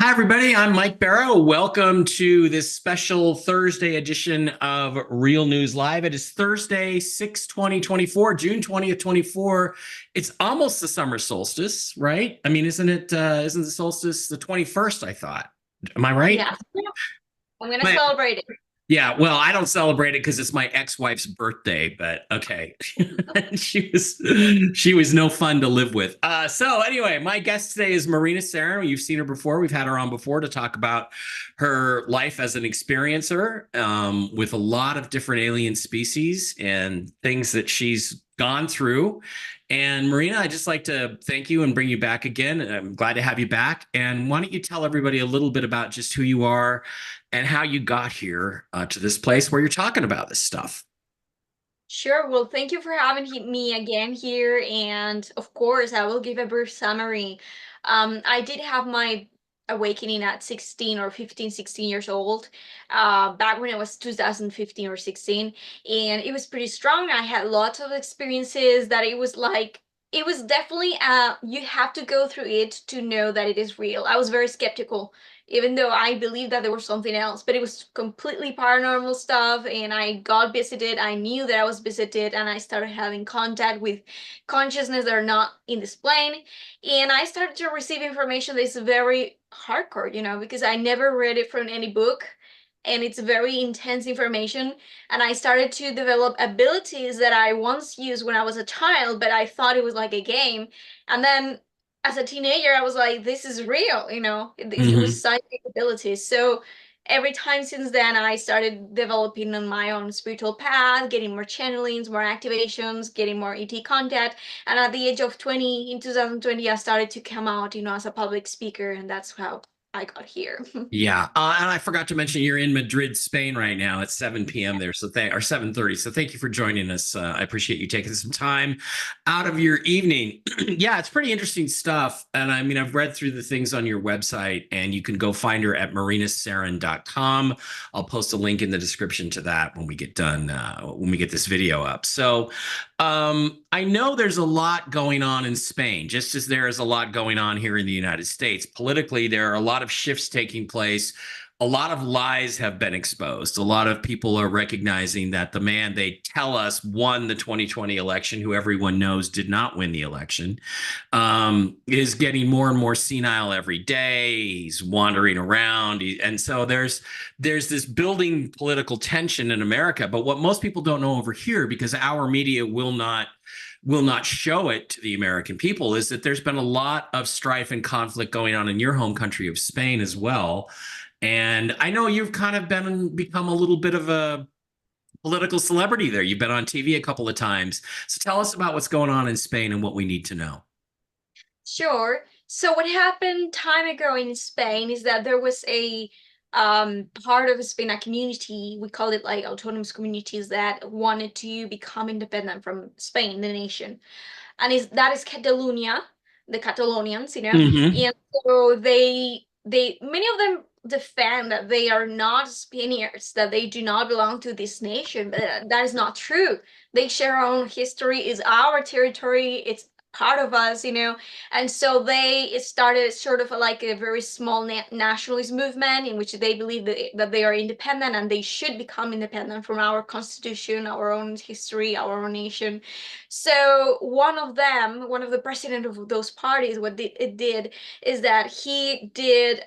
Hi, everybody. I'm Mike Barrow. Welcome to this special Thursday edition of Real News Live. It is Thursday, 6/20/24, June 20th, 24. It's almost the summer solstice, right? I mean, isn't it, isn't the solstice the 21st, I thought? Am I right? Yeah, I'm gonna My, celebrate it. yeah, well, I don't celebrate it because it's my ex-wife's birthday, but okay. She was no fun to live with. So anyway, my guest today is Marina Seren. You've seen her before. We've had her on before to talk about her life as an experiencer with a lot of different alien species and things that she's gone through. And Marina, I'd just like to thank you and bring you back again. I'm glad to have you back. And why don't you tell everybody a little bit about just who you are and how you got here to this place where you're talking about this stuff. Sure. Well, thank you for having me again here. And of course, I will give a brief summary. I did have my awakening at 16 or 15, 16 years old, back when it was 2015 or 16. And it was pretty strong. I had lots of experiences that it was like, it was definitely, you have to go through it to know that it is real. I was very skeptical, even though I believed that there was something else, but it was completely paranormal stuff. And I got visited. I knew that I was visited, and I started having contact with consciousness that are not in this plane. And I started to receive information that is very hardcore, because I never read it from any book. And it's very intense information. And I started to develop abilities that I once used when I was a child, but I thought it was like a game. And then as a teenager, I was like, this is real, it was Mm-hmm. psychic abilities. So every time since then, I started developing on my own spiritual path, getting more channelings, more activations, getting more ET contact. And at the age of 20, in 2020, I started to come out, as a public speaker, and that's how I got here. Yeah, and I forgot to mention you're in Madrid, Spain right now. It's 7 p.m. there, so or 7:30. So thank you for joining us. I appreciate you taking some time out of your evening. Yeah, it's pretty interesting stuff. And I mean, I've read through the things on your website, and you can go find her at marinaseren.com. I'll post a link in the description to that when we get done, when we get this video up. So I know there's a lot going on in Spain, just as there is a lot going on here in the United States. Politically, there are a lot of shifts taking place. A lot of lies have been exposed. A lot of people are recognizing that the man they tell us won the 2020 election, who everyone knows did not win the election, is getting more and more senile every day. He's wandering around, and so there's this building political tension in America. But what most people don't know over here, because our media will not show it to the American people, is that there's been a lot of strife and conflict going on in your home country of Spain as well. And I know you've kind of become a little bit of a political celebrity there. You've been on TV a couple of times. So tell us about what's going on in Spain and what we need to know. Sure. So what happened time ago in Spain is that there was a part of Spain, a community, we call it like autonomous communities, that wanted to become independent from Spain, the nation. And that is Catalonia, the Catalonians. Mm-hmm. And so they many of them defend that they are not Spaniards, that they do not belong to this nation, but that is not true. They share our own history, is our territory, it's part of us. And so it started sort of like a very small nationalist movement in which they believe that they are independent and they should become independent from our constitution, our own history, our own nation. So one of the president of those parties, what it did is that he did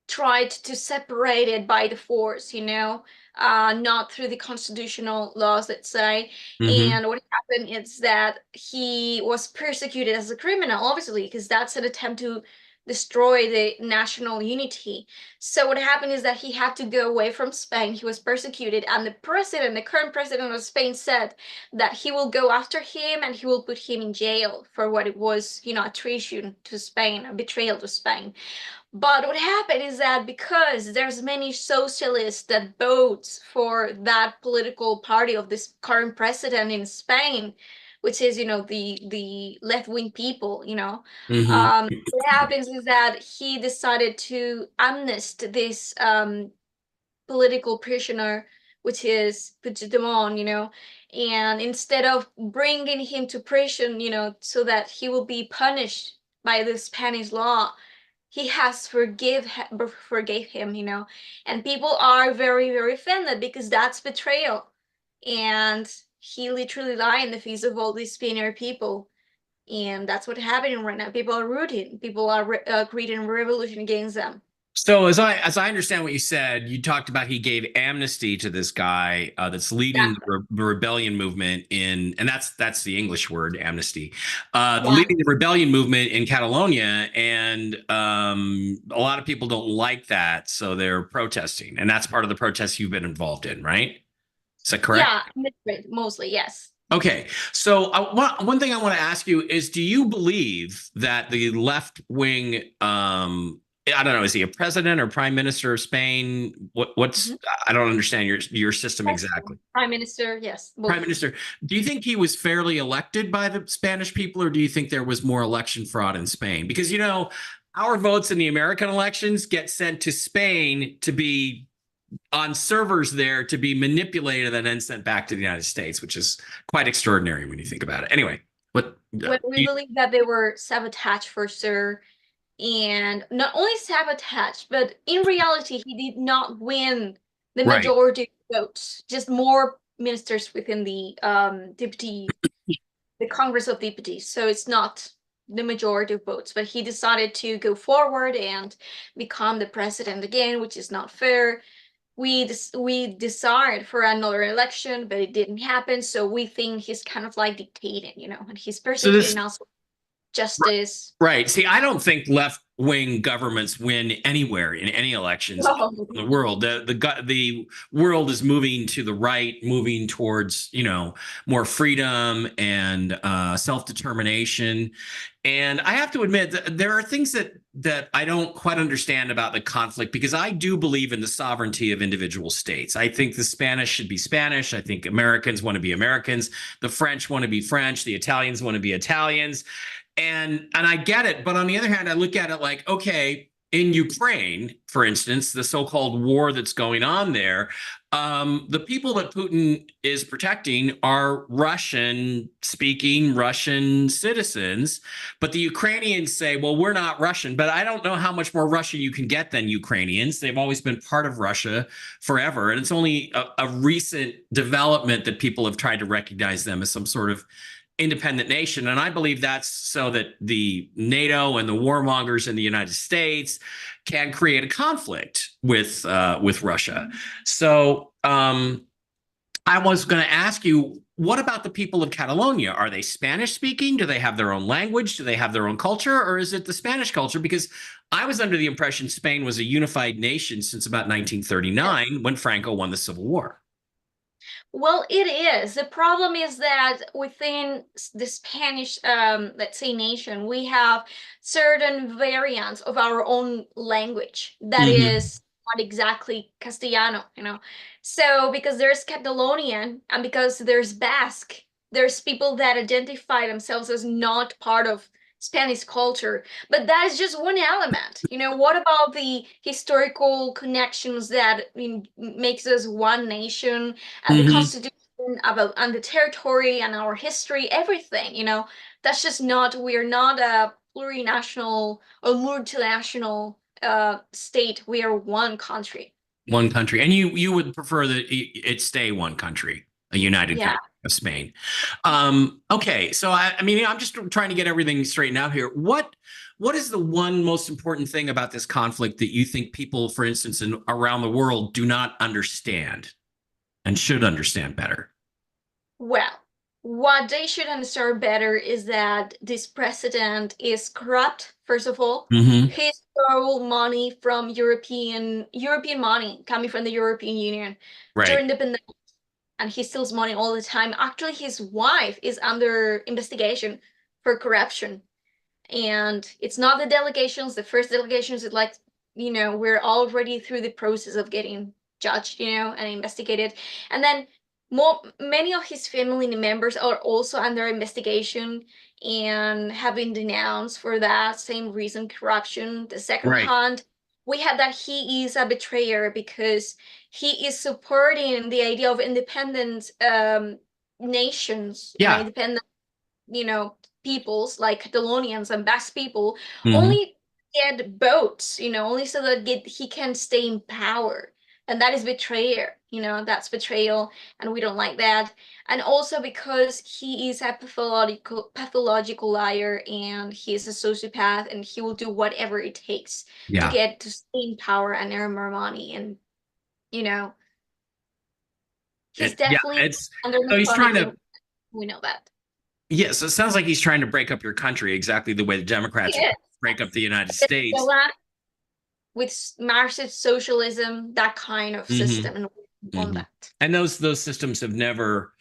tried to separate it by the force, not through the constitutional laws, let's say. Mm-hmm. And what happened is that he was persecuted as a criminal, obviously, because that's an attempt to destroy the national unity. So what happened is that he had to go away from Spain. He was persecuted, and the current president of Spain, said that he will go after him and he will put him in jail for what it was, a treason to Spain, a betrayal to Spain. But what happened is that because there's many socialists that votes for that political party of this current president in Spain, which is, the left-wing people, Mm-hmm. what happens is that he decided to amnest this political prisoner, which is Puigdemont, and instead of bringing him to prison, so that he will be punished by the Spanish law, he has forgave him, you know, and people are very, very offended because that's betrayal, and he literally lied in the face of all these Spaniard people, and that's what's happening right now. People are rooting, people are creating a revolution against them. So as I understand what you said, you talked about he gave amnesty to this guy that's leading Exactly. the rebellion movement in, and that's the English word, amnesty, Yeah. leading the rebellion movement in Catalonia, and a lot of people don't like that, so they're protesting, and that's part of the protests you've been involved in, right? Is that correct? Yeah, mostly, yes. Okay, so one thing I want to ask you is, do you believe that the left wing, I don't know, is he a president or prime minister of Spain? What's, Mhm. I don't understand your system President, exactly. prime minister, yes, Prime both. minister, do you think he was fairly elected by the Spanish people, or do you think there was more election fraud in Spain? Because, our votes in the American elections get sent to Spain to be on servers there to be manipulated and then sent back to the United States, which is quite extraordinary when you think about it. Anyway, what When we believe that they were sabotaged for sure, and not only sabotaged, but in reality, he did not win the right. majority votes. Just more ministers within the the Congress of Deputies. So it's not the majority of votes, but he decided to go forward and become the president again, which is not fair. We desired for another election, but it didn't happen. So we think he's kind of like dictating, you know, and he's So persecuting this also justice. Right. See, I don't think left wing governments win anywhere in any elections in the world. The world is moving to the right, moving towards more freedom and self determination. And I have to admit that there are things that I don't quite understand about the conflict, because I do believe in the sovereignty of individual states. I think the Spanish should be Spanish. I think Americans want to be Americans. The French want to be French. The Italians want to be Italians. And I get it, but on the other hand, I look at it like, okay, in Ukraine, for instance, the so-called war that's going on there, the people that Putin is protecting are Russian-speaking Russian citizens, but the Ukrainians say, well, we're not Russian. But I don't know how much more Russian you can get than Ukrainians. They've always been part of Russia forever, and it's only a recent development that people have tried to recognize them as some sort of independent nation. And I believe that's so that the NATO and the warmongers in the United States can create a conflict with Russia. So I was going to ask you, what about the people of Catalonia? Are they Spanish speaking? Do they have their own language? Do they have their own culture? Or is it the Spanish culture? Because I was under the impression Spain was a unified nation since about 1939, when Franco won the Civil War. Well, it is. The problem is that within the Spanish, let's say, nation, we have certain variants of our own language that Mm-hmm. is not exactly Castellano, you know. So, because there's Catalonian and because there's Basque, there's people that identify themselves as not part of Spanish culture. But that is just one element. You know, what about the historical connections that makes us one nation? And the Mm-hmm. constitution about and the territory and our history, everything, you know, that's just not, we're not a plurinational or multinational state. We are one country. One country, and you would prefer that it stay one country, a united Yeah. country of Spain. Okay, so I mean, I'm just trying to get everything straightened out here. What is the one most important thing about this conflict that you think people, for instance, around the world, do not understand and should understand better? Well, what they should understand better is that this president is corrupt, first of all. Mm-hmm. He stole money from European money coming from the European Union Right. during the pandemic, and he steals money all the time. Actually, his wife is under investigation for corruption. And it's not the delegations. The first delegations is like, you know, we're already through the process of getting judged, you know, and investigated. And then many of his family members are also under investigation and have been denounced for that same reason, corruption. The second Right. hand, we have that he is a betrayer because he is supporting the idea of independent nations and Yeah. independent, you know, peoples like Catalonians and Basque people, Mm-hmm. only get votes, only so that he can stay in power. And that is betrayal, that's betrayal, and we don't like that. And also because he is a pathological liar, and he is a sociopath, and he will do whatever it takes to Yeah. get to stay in power and earn more money. And you know, he's Yeah, definitely it's under so he's trying methodology. to. We know that. Yeah, so it sounds like he's trying to break up your country exactly the way the Democrats are Yes. break up the United States. Venezuela with Marxist socialism, that kind of Hmm. system, and on Hmm. that. And those systems have never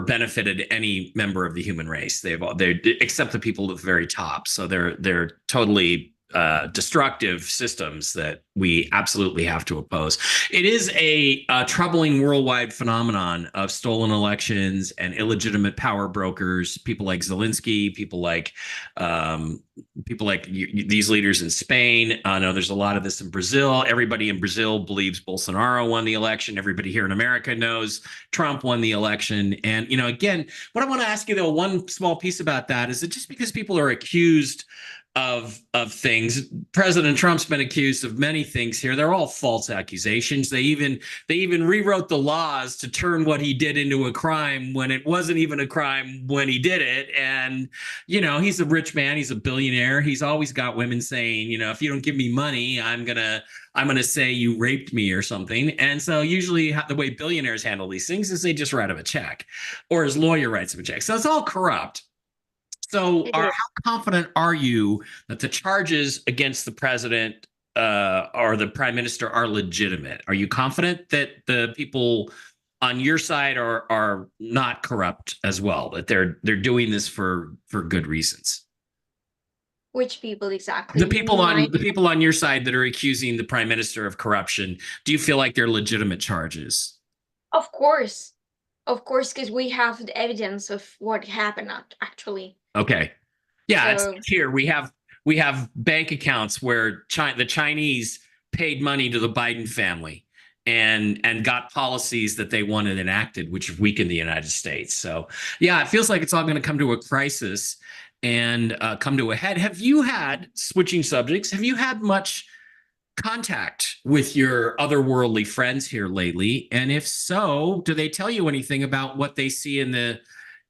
benefited any member of the human race. They except the people at the very top. So they're totally destructive systems that we absolutely have to oppose. It is a troubling worldwide phenomenon of stolen elections and illegitimate power brokers. People like Zelensky, um, people like these leaders in Spain. I know there's a lot of this in Brazil. Everybody in Brazil believes Bolsonaro won the election. Everybody here in America knows Trump won the election. And, again, what I want to ask you, though, one small piece about that is that just because people are accused of things, President Trump's been accused of many things here. They're all false accusations. They even rewrote the laws to turn what he did into a crime when it wasn't even a crime when he did it. And he's a rich man. He's a billionaire. He's always got women saying, if you don't give me money, I'm gonna say you raped me or something. And so usually the way billionaires handle these things is they just write him a check, or his lawyer writes him a check. So it's all corrupt. So, It is. how confident are you that the charges against the president or the prime minister are legitimate? Are you confident that the people on your side are not corrupt as well? That they're doing this for good reasons? Which people The exactly? You people mean my? on the people on your side that are accusing the prime minister of corruption, do you feel like they're legitimate charges? Of course. Of course, because we have the evidence of what happened actually. Okay. Yeah, it's So here. We have bank accounts where the Chinese paid money to the Biden family and got policies that they wanted enacted, which weakened the United States. So yeah, it feels like it's all going to come to a crisis and come to a head. Have you had, switching subjects, have you had much contact with your otherworldly friends here lately? And if so, do they tell you anything about what they see in the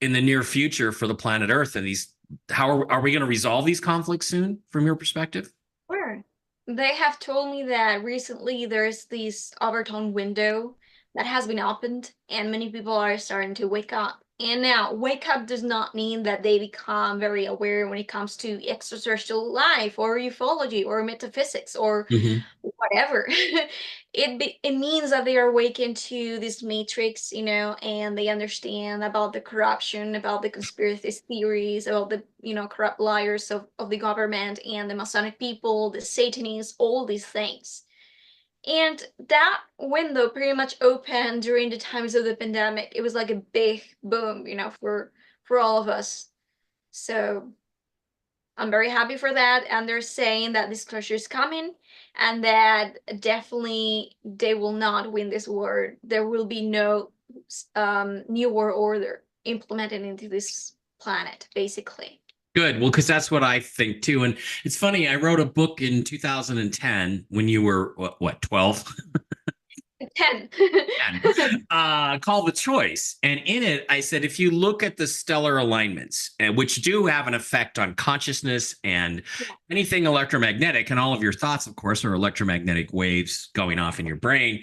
near future for the planet Earth and these how are we going to resolve these conflicts soon from your perspective? sure. They have told me that recently there's this overtone window that has been opened, and many people are starting to wake up. And now, wake up does not mean that they become very aware when it comes to extraterrestrial life or ufology or metaphysics or Mm-hmm. whatever. It means that they are awakened to this matrix, and they understand about the corruption, about the conspiracy theories, about the corrupt liars of the government and the Masonic people, the Satanists, all these things. And that window pretty much opened during the times of the pandemic. It was like a big boom, for all of us. So I'm very happy for that. And they're saying that disclosure is coming, and that definitely they will not win this war. There will be no new world order implemented into this planet, basically. Good. Well, because that's what I think too. And it's funny, I wrote a book in 2010 when you were what 12? 10. Called The Choice. And in it, I said, if you look at the stellar alignments, which do have an effect on consciousness and anything electromagnetic, and all of your thoughts, of course, are electromagnetic waves going off in your brain.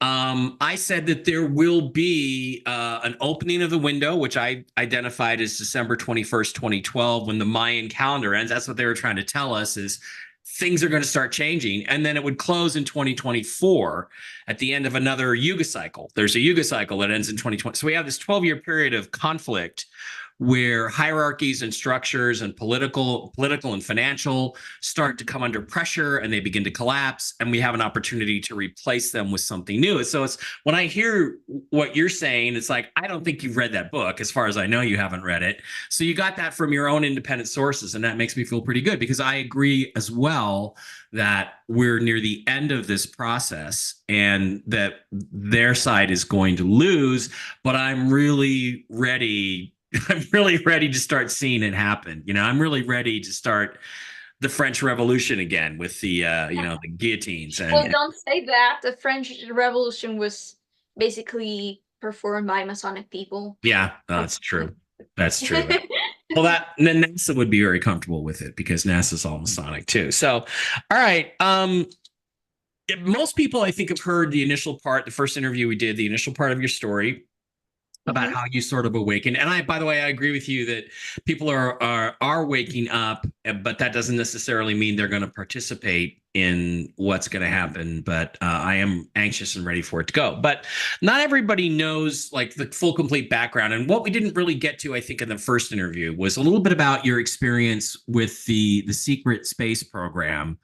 I said that there will be an opening of the window, which I identified as December 21st, 2012, when the Mayan calendar ends. That's what they were trying to tell us is things are going to start changing. And then it would close in 2024 at the end of another Yuga cycle. There's a Yuga cycle that ends in 2020. So we have this 12-year period of conflict where hierarchies and structures and political and financial start to come under pressure and they begin to collapse, and we have an opportunity to replace them with something new. So it's when I hear what you're saying, it's like, I don't think you've read that book. As far as I know, you haven't read it. So you got that from your own independent sources, and that makes me feel pretty good, because I agree as well that we're near the end of this process and that their side is going to lose. But I'm really ready to start seeing it happen. I'm really ready to start the French Revolution again with the the guillotines Well, and don't say that. The French Revolution was basically performed by Masonic people. yeah, From that's true. That's true. Well, that and then NASA would be very comfortable with it because NASA's all Masonic too. So, all right. Most people I think have heard the initial part, the first interview we did, the initial part of your story about Mhm. how you sort of awaken. And I, by the way, I agree with you that people are waking up, but that doesn't necessarily mean they're going to participate in what's going to happen. But I am anxious and ready for it to go. But not everybody knows like the full complete background. And what we didn't really get to, I think, in the first interview was a little bit about your experience with the secret space program,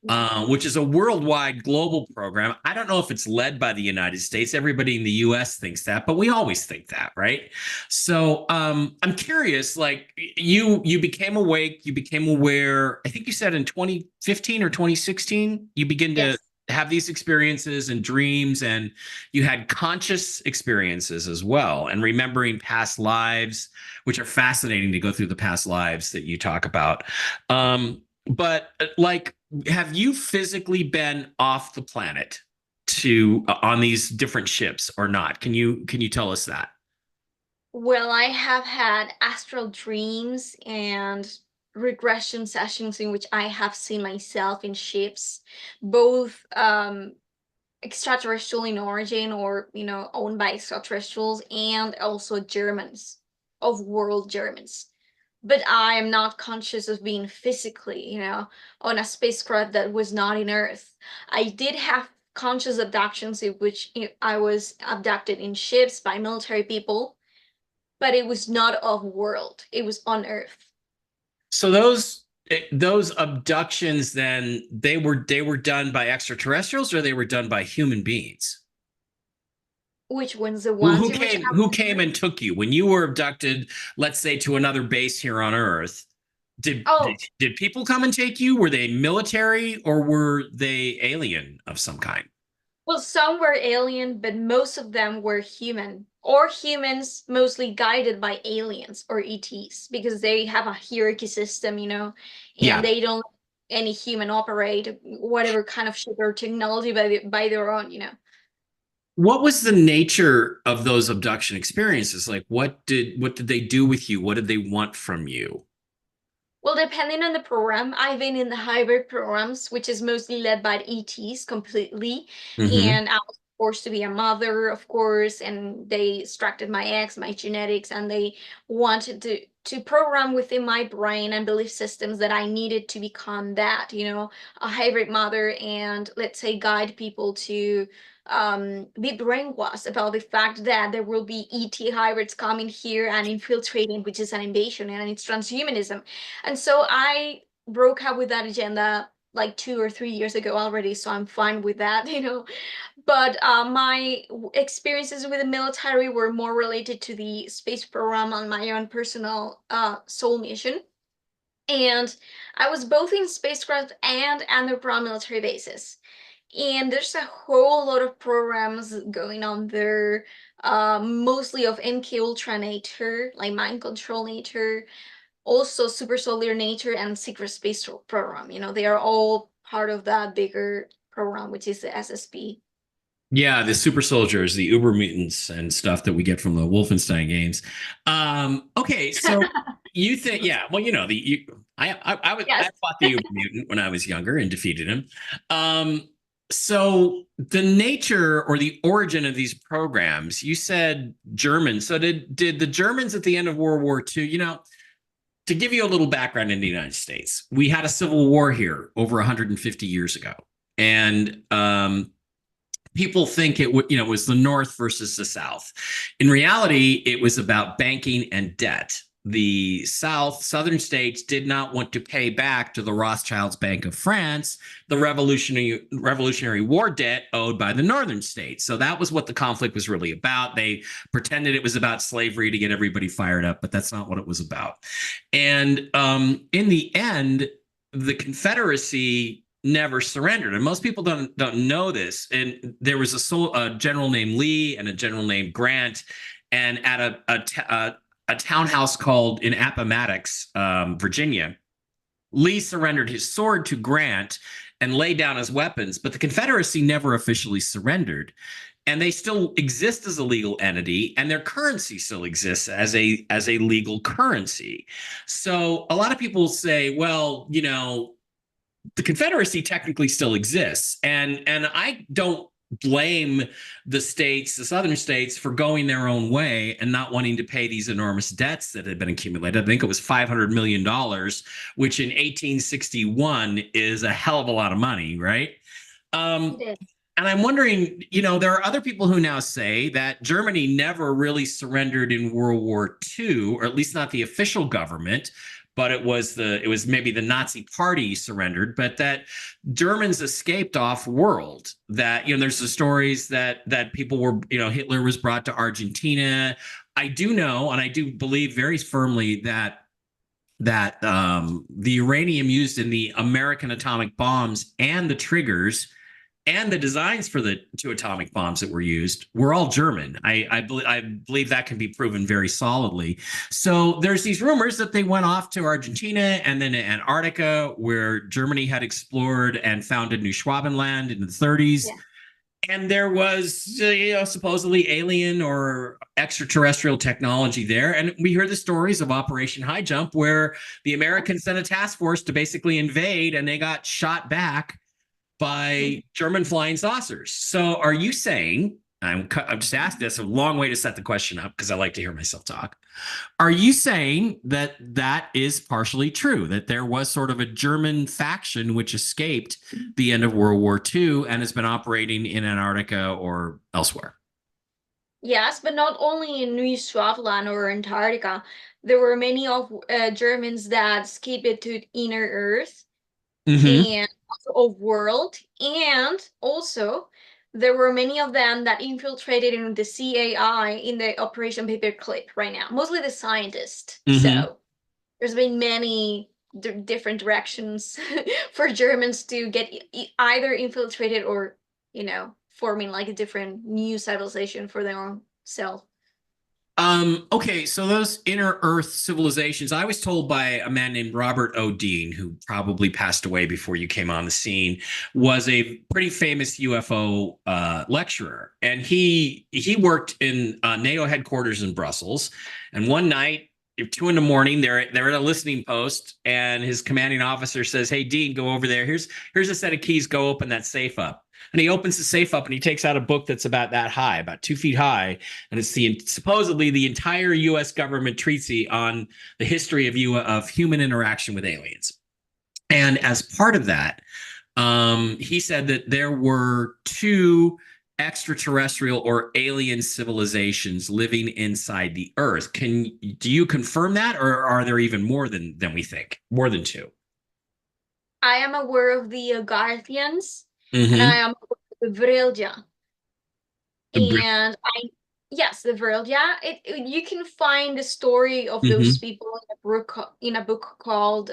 Yeah. which is a worldwide global program. I don't know if it's led by the United States. Everybody in the US thinks that, but we always think that, right? So I'm curious, like you became awake, you became aware, I think you said in 2015 or 2016, you begin to Yes. have these experiences and dreams, and you had conscious experiences as well, and remembering past lives, which are fascinating to go through the past lives that you talk about. But like, have you physically been off the planet to on these different ships or not? Can you tell us that? Well, I have had astral dreams and regression sessions in which I have seen myself in ships, both extraterrestrial in origin or, owned by extraterrestrials, and also Germans, of world Germans. But I am not conscious of being physically, on a spacecraft that was not in Earth. I did have conscious abductions in which I was abducted in ships by military people, but it was not off world. It was on Earth. So those abductions then they were done by extraterrestrials or they were done by human beings? Which ones? The Who, ones who in which came I who was came born? and took you when you were abducted, let's say to another base here on Earth? Oh, Did people come and take you? Were they military or were they alien of some kind? well, some were alien, but most of them were human, or humans mostly guided by aliens or ETs, because they have a hierarchy system, and Yeah. they don't let any human operate whatever kind of ship or technology by their own. What was the nature of those abduction experiences? Like what did they do with you? What did they want from you? Well, depending on the program, I've been in the hybrid programs, which is mostly led by ETs completely. Hmm. And I was forced to be a mother, of course, and they extracted my eggs, my genetics, and they wanted to program within my brain and belief systems that I needed to become that, a hybrid mother, and let's say guide people to be brainwashed about the fact that there will be ET hybrids coming here and infiltrating, which is an invasion and it's transhumanism. And so I broke up with that agenda like 2 or 3 years ago already, so I'm fine with that, But my experiences with the military were more related to the space program on my own personal soul mission. And I was both in spacecraft and underground military bases. And there's a whole lot of programs going on there, mostly of MK Ultra nature, like mind control nature, also super soldier nature and secret space program. They are all part of that bigger program, which is the SSP. Yeah, the super soldiers, the uber mutants and stuff that we get from the Wolfenstein games. Okay, so you think, yeah, well, I Yes. fought the uber mutant when I was younger and defeated him. Um, so the nature or the origin of these programs, you said German. So did the Germans at the end of World War II, to give you a little background in the United States, we had a civil war here over 150 years ago. And people think it was the North versus the South. In reality, it was about banking and debt. The southern states did not want to pay back to the Rothschilds Bank of France the Revolutionary War debt owed by the northern states. So that was what the conflict was really about. They pretended it was about slavery to get everybody fired up, but that's not what it was about. And in the end, the Confederacy never surrendered, and most people don't know this. And there was a general named Lee and a general named Grant, and at a townhouse called in Appomattox, Virginia, Lee surrendered his sword to Grant and laid down his weapons, but the Confederacy never officially surrendered. And they still exist as a legal entity, and their currency still exists as a legal currency. So a lot of people say, well, you know, the Confederacy technically still exists, and I don't blame the states, the southern states, for going their own way and not wanting to pay these enormous debts that had been accumulated. I think it was $500 million, which in 1861 is a hell of a lot of money, right? It Um, is. and I'm wondering, you know, there are other people who now say that Germany never really surrendered in World War II, or at least not the official government, but it was maybe the Nazi Party surrendered, but that Germans escaped off world. That, you know, there's the stories that people were, you know, Hitler was brought to Argentina. I do know, and I do believe very firmly that the uranium used in the American atomic bombs and the triggers and the designs for the two atomic bombs that were used were all German. I believe that can be proven very solidly. So there's these rumors that they went off to Argentina and then to Antarctica, where Germany had explored and founded New Schwabenland in the 30s. Yeah. And there was, you know, supposedly alien or extraterrestrial technology there. And we hear the stories of Operation High Jump, where the Americans sent a task force to basically invade, and they got shot back by German flying saucers. So are you saying, I'm just asked this, a long way to set the question up because I like to hear myself talk. Are you saying that that is partially true, that there was sort of a German faction which escaped the end of World War II and has been operating in Antarctica or elsewhere? Yes, but not only in New Swaziland or Antarctica. There were many of Germans that escaped it to inner Earth Mm-hmm. and also of world, and also there were many of them that infiltrated in the CAI in the Operation Paperclip right now, mostly the scientists. Mm-hmm. So there's been many different directions for Germans to get either infiltrated or, forming like a different new civilization for their own self. Okay, so those inner Earth civilizations, I was told by a man named Robert O'Dean, who probably passed away before you came on the scene, was a pretty famous UFO lecturer, and he worked in NATO headquarters in Brussels. And one night, at 2 in the morning, they're at a listening post, and his commanding officer says, "Hey, Dean, go over there. Here's a set of keys. Go open that safe up." And he opens the safe up, and he takes out a book that's about that high, about 2 feet high, and it's supposedly the entire U.S. government treatise on the history of human interaction with aliens. And as part of that, he said that there were two extraterrestrial or alien civilizations living inside the Earth. Do you confirm that, or are there even more than we think? More than two? I am aware of the Garthians, and I Mm-hmm. am aware of the Vrelja. And yes, the Vrelja. You can find the story of those Mm-hmm. people in a book called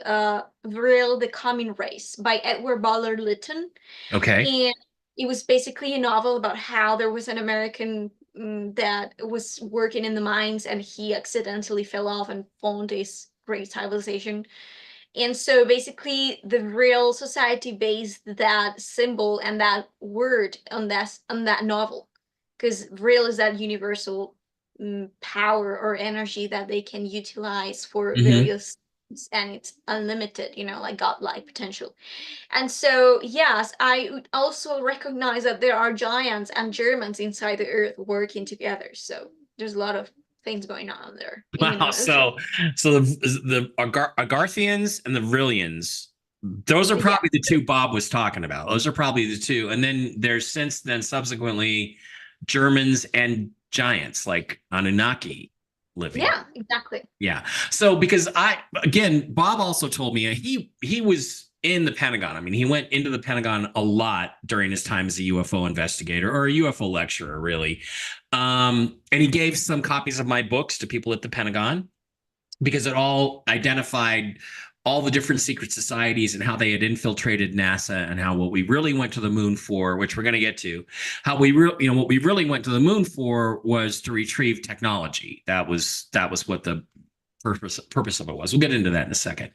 Vril: The Coming Race by Edward Butler Lytton. Okay. And it was basically a novel about how there was an American that was working in the mines, and he accidentally fell off and found this great civilization. And so basically the real society based that symbol and that word on that novel. Because real is that universal power or energy that they can utilize for Mm-hmm. various things, and it's unlimited, like godlike potential. And so, yes, I would also recognize that there are giants and Germans inside the earth working together. So there's a lot of things going on there in the Wow. ocean. So the Agarthians and the Vrillians, those are Yeah, probably the two Bob was talking about. Those are probably the two. And then there's since then subsequently Germans and giants like Anunnaki living. yeah, exactly. Yeah. So because again, Bob also told me he was in the Pentagon. I mean, he went into the Pentagon a lot during his time as a UFO investigator or a UFO lecturer, really. And he gave some copies of my books to people at the Pentagon because it all identified all the different secret societies and how they had infiltrated NASA, and how what we really went to the moon for, which we're going to get to, how what we really went to the moon for was to retrieve technology. That was what the purpose of it was. We'll get into that in a second.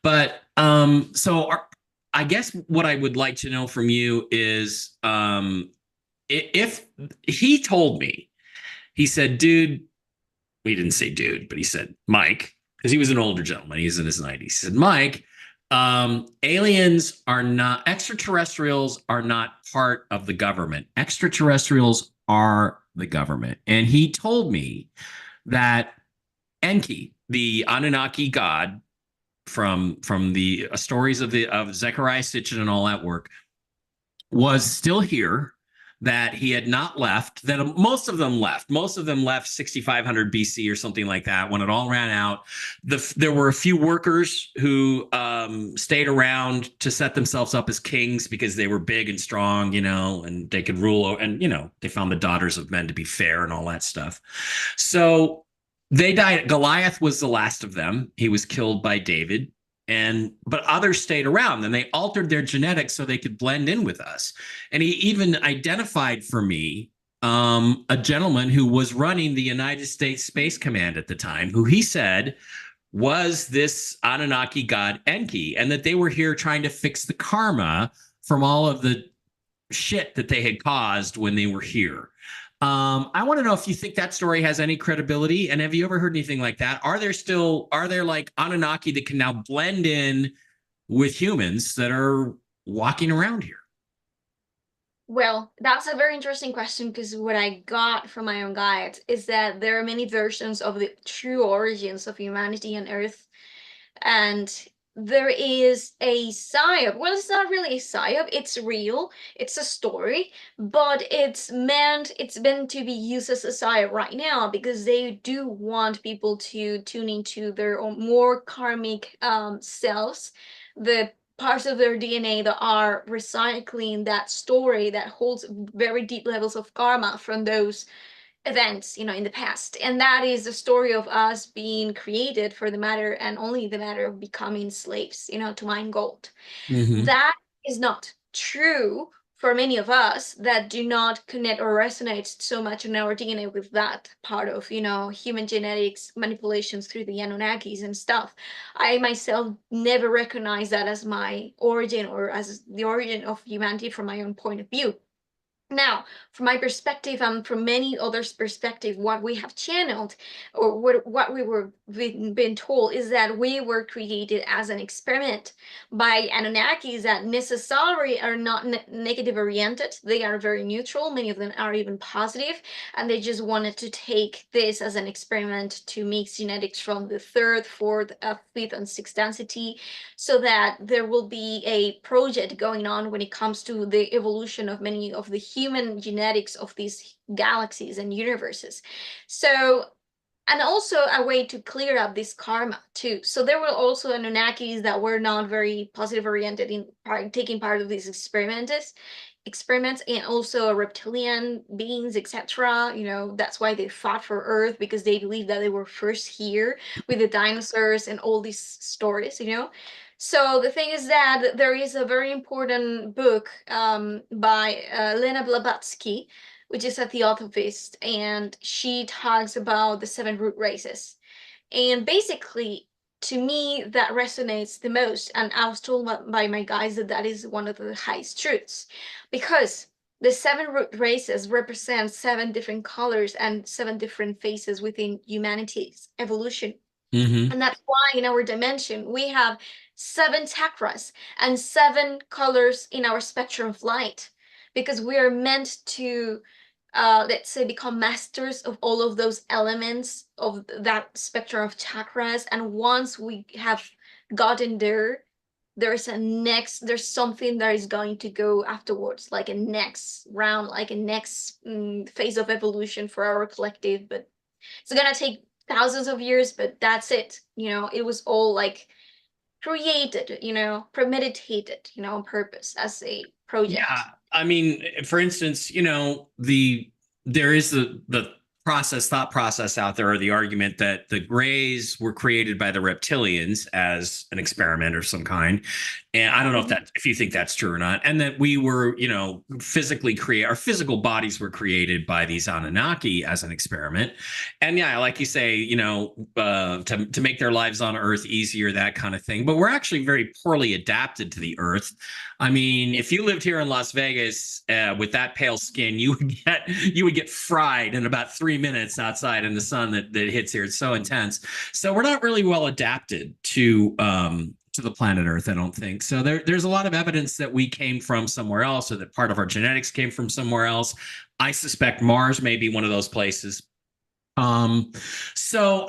But I guess what I would like to know from you is if he told me, he said, dude, he didn't say dude, but he said, Mike, because he was an older gentleman. He's in his 90s. He said, Mike, aliens are not, extraterrestrials are not part of the government. Extraterrestrials are the government. And he told me that Enki, the Anunnaki god from the stories of Zechariah Sitchin and all that work, was still here, that he had not left, that most of them left. Most of them left 6500 BC or something like that when it all ran out. There were a few workers who stayed around to set themselves up as kings because they were big and strong, and they could rule. And, they found the daughters of men to be fair and all that stuff. So they died. Goliath was the last of them. He was killed by David. But others stayed around, and they altered their genetics so they could blend in with us. And he even identified for me a gentleman who was running the United States Space Command at the time, who he said was this Anunnaki god Enki, and that they were here trying to fix the karma from all of the shit that they had caused when they were here. I want to know if you think that story has any credibility, and have you ever heard anything like that? Are there like Anunnaki that can now blend in with humans that are walking around here? Well, that's a very interesting question, because what I got from my own guide is that there are many versions of the true origins of humanity and Earth. And there is a psyop. Well, it's not really a psyop, it's real, it's a story, but it's been to be used as a psyop right now because they do want people to tune into their own more karmic selves, the parts of their DNA that are recycling that story that holds very deep levels of karma from those events, in the past. And that is the story of us being created for the matter and only the matter of becoming slaves, to mine gold. Mm-hmm. That is not true for many of us that do not connect or resonate so much in our DNA with that part of, human genetics manipulations through the Anunnakis and stuff. I myself never recognize that as my origin or as the origin of humanity from my own point of view. Now, from my perspective and from many others' perspective, what we have channeled or what we were been told is that we were created as an experiment by Anunnakis that necessarily are not negative oriented. They are very neutral. Many of them are even positive, and they just wanted to take this as an experiment to mix genetics from the third, fourth, fifth, and sixth density, so that there will be a project going on when it comes to the evolution of many of the human genetics of these galaxies and universes. So, and also a way to clear up this karma too. So there were also Anunnakis that were not very positive oriented in taking part of these experiments, and also reptilian beings, etc. That's why they fought for Earth, because they believed that they were first here with the dinosaurs and all these stories. So the thing is that there is a very important book by Lena Blavatsky, which is a theosophist, and she talks about the seven root races. And basically, to me, that resonates the most. And I was told by my guys that that is one of the highest truths, because the seven root races represent seven different colors and seven different phases within humanity's evolution. Mm-hmm. And that's why in our dimension, we have seven chakras and seven colors in our spectrum of light, because we are meant to, let's say, become masters of all of those elements of that spectrum of chakras. And once we have gotten there, there's something that is going to go afterwards, like a next round, like a next phase of evolution for our collective. But it's gonna take thousands of years, but that's it. It was all like created, premeditated, on purpose as a Yeah, project. I mean, for instance, there is the thought process out there, or the argument that the grays were created by the reptilians as an experiment of some kind. And I don't know Mhm. if you think that's true or not. And that we were, physically our physical bodies were created by these Anunnaki as an experiment. And yeah, like you say, to make their lives on Earth easier, that kind of thing. But we're actually very poorly adapted to the Earth. I mean, if you lived here in Las Vegas with that pale skin, you would get fried in about 3 minutes outside in the sun that hits here. It's so intense. So we're not really well adapted to the planet Earth, I don't think. So there's a lot of evidence that we came from somewhere else, or that part of our genetics came from somewhere else. I suspect Mars may be one of those places. So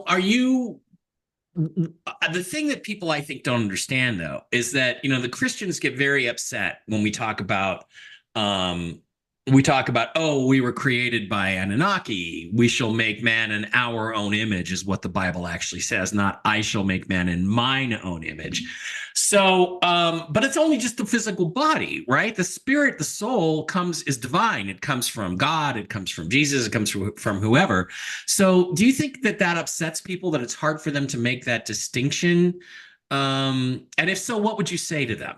are you the thing that people I think don't understand though is that the Christians get very upset when um we talk about, oh, we were created by Anunnaki. We shall make man in our own image is what the Bible actually says, not I shall make man in mine own image. So, but it's only just the physical body, right? The spirit, the soul is divine. It comes from God. It comes from Jesus. It comes from whoever. So, do you think that upsets people, that it's hard for them to make that distinction? And if so, what would you say to them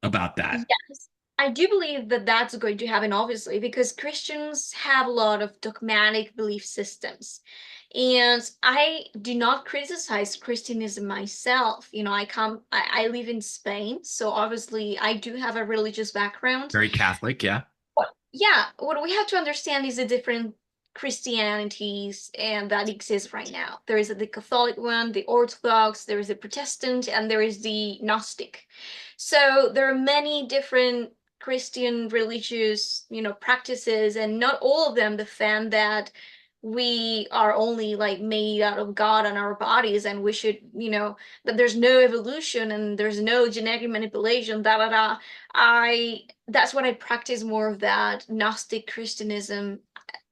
about that? Yes, I do believe that that's going to happen, obviously, because Christians have a lot of dogmatic belief systems. And I do not criticize Christianism myself. I live in Spain, so obviously I do have a religious background. Very Catholic, yeah. Yeah, what we have to understand is the different Christianities and that exist right now. There is the Catholic one, the Orthodox, there is the Protestant, and there is the Gnostic. So there are many different Christian religious, practices, and not all of them defend that we are only like made out of God and our bodies, and we should, that there's no evolution and there's no genetic manipulation, da da da. I That's what I practice, more of that Gnostic Christianism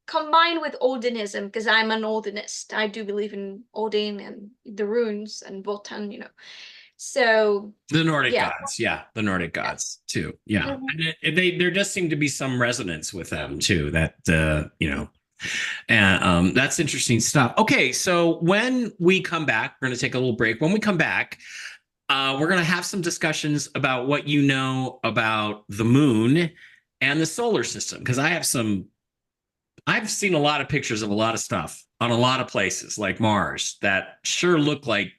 combined with Odinism, because I'm an Odinist. I do believe in Odin and the runes and Wotan. So The Nordic yeah. gods, yeah, the Nordic gods too, yeah. Mhm. There does seem to be some resonance with them too. And that's interesting stuff. Okay, so when we come back, we're going to take a little break. When we come back, we're going to have some discussions about what you know about the moon and the solar system, because I've seen a lot of pictures of a lot of stuff on a lot of places like Mars that sure look like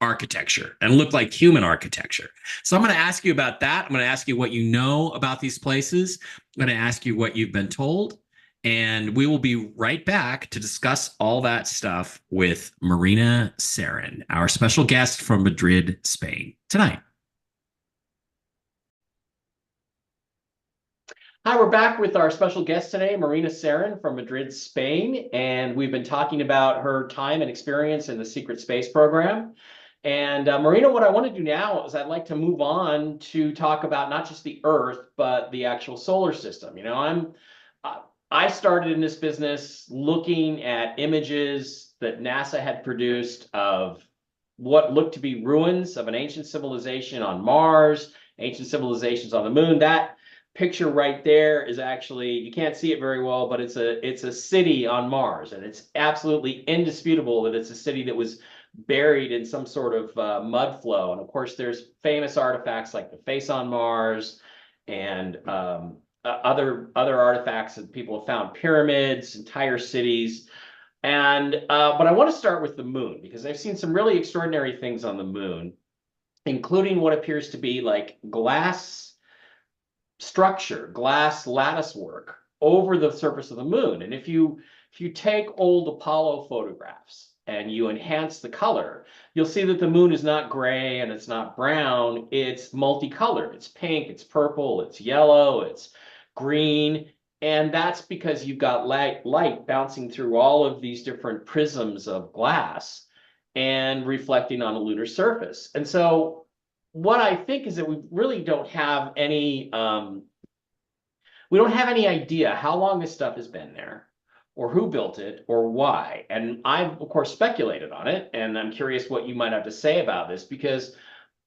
architecture and look like human architecture. So I'm going to ask you about that. I'm going to ask you what you know about these places. I'm going to ask you what you've been told. And we will be right back to discuss all that stuff with Marina Seren, our special guest from Madrid, Spain, tonight. Hi, we're back with our special guest today, Marina Seren from Madrid, Spain. And we've been talking about her time and experience in the secret space program. And Marina, what I want to do now is I'd like to move on to talk about not just the Earth, but the actual solar system. I started in this business looking at images that NASA had produced of what looked to be ruins of an ancient civilization on Mars, ancient civilizations on the moon. That picture right there is actually, you can't see it very well, but it's a city on Mars, and it's absolutely indisputable that it's a city that was buried in some sort of mud flow. And of course, there's famous artifacts like the face on Mars and other artifacts that people have found, pyramids, entire cities. And but I want to start with the moon, because I've seen some really extraordinary things on the moon, including what appears to be like glass structure, glass lattice work over the surface of the moon. And if you take old Apollo photographs and you enhance the color, you'll see that the moon is not gray and it's not brown. It's multicolored. It's pink, it's purple, it's yellow, it's green. And that's because you've got light bouncing through all of these different prisms of glass and reflecting on a lunar surface. And so what I think is that we really don't have any idea how long this stuff has been there, or who built it, or why. And I've, of course, speculated on it, and I'm curious what you might have to say about this, because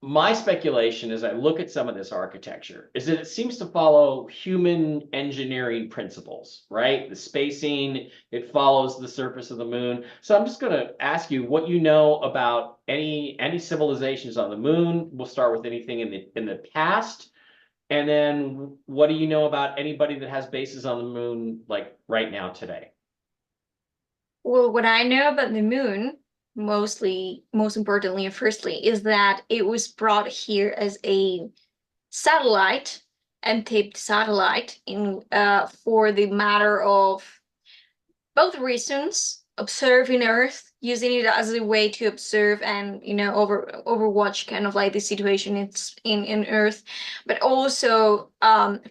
my speculation as I look at some of this architecture is that it seems to follow human engineering principles, right? The spacing, it follows the surface of the moon. So I'm just going to ask you what you know about any civilizations on the moon. We'll start with anything in the past. And then what do you know about anybody that has bases on the moon like right now today? Well, what I know about the moon, most importantly and firstly, is that it was brought here as a satellite and taped satellite in for the matter of both reasons, observing Earth, using it as a way to observe and overwatch kind of like the situation it's in Earth, but also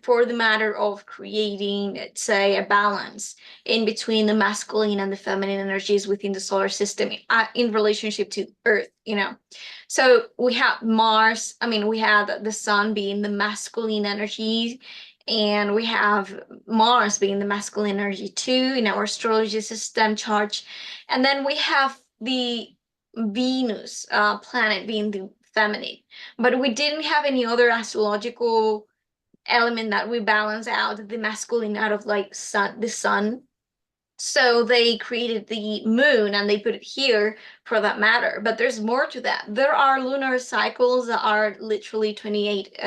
for the matter of creating, let's say, a balance in between the masculine and the feminine energies within the solar system in relationship to Earth. So we have Mars, I mean, we have the sun being the masculine energy, and we have Mars being the masculine energy too in our astrology system chart. And then we have the Venus planet being the feminine. But we didn't have any other astrological element that we balance out the masculine out of like the sun. So they created the moon and they put it here for that matter. But there's more to that. There are lunar cycles that are literally 28,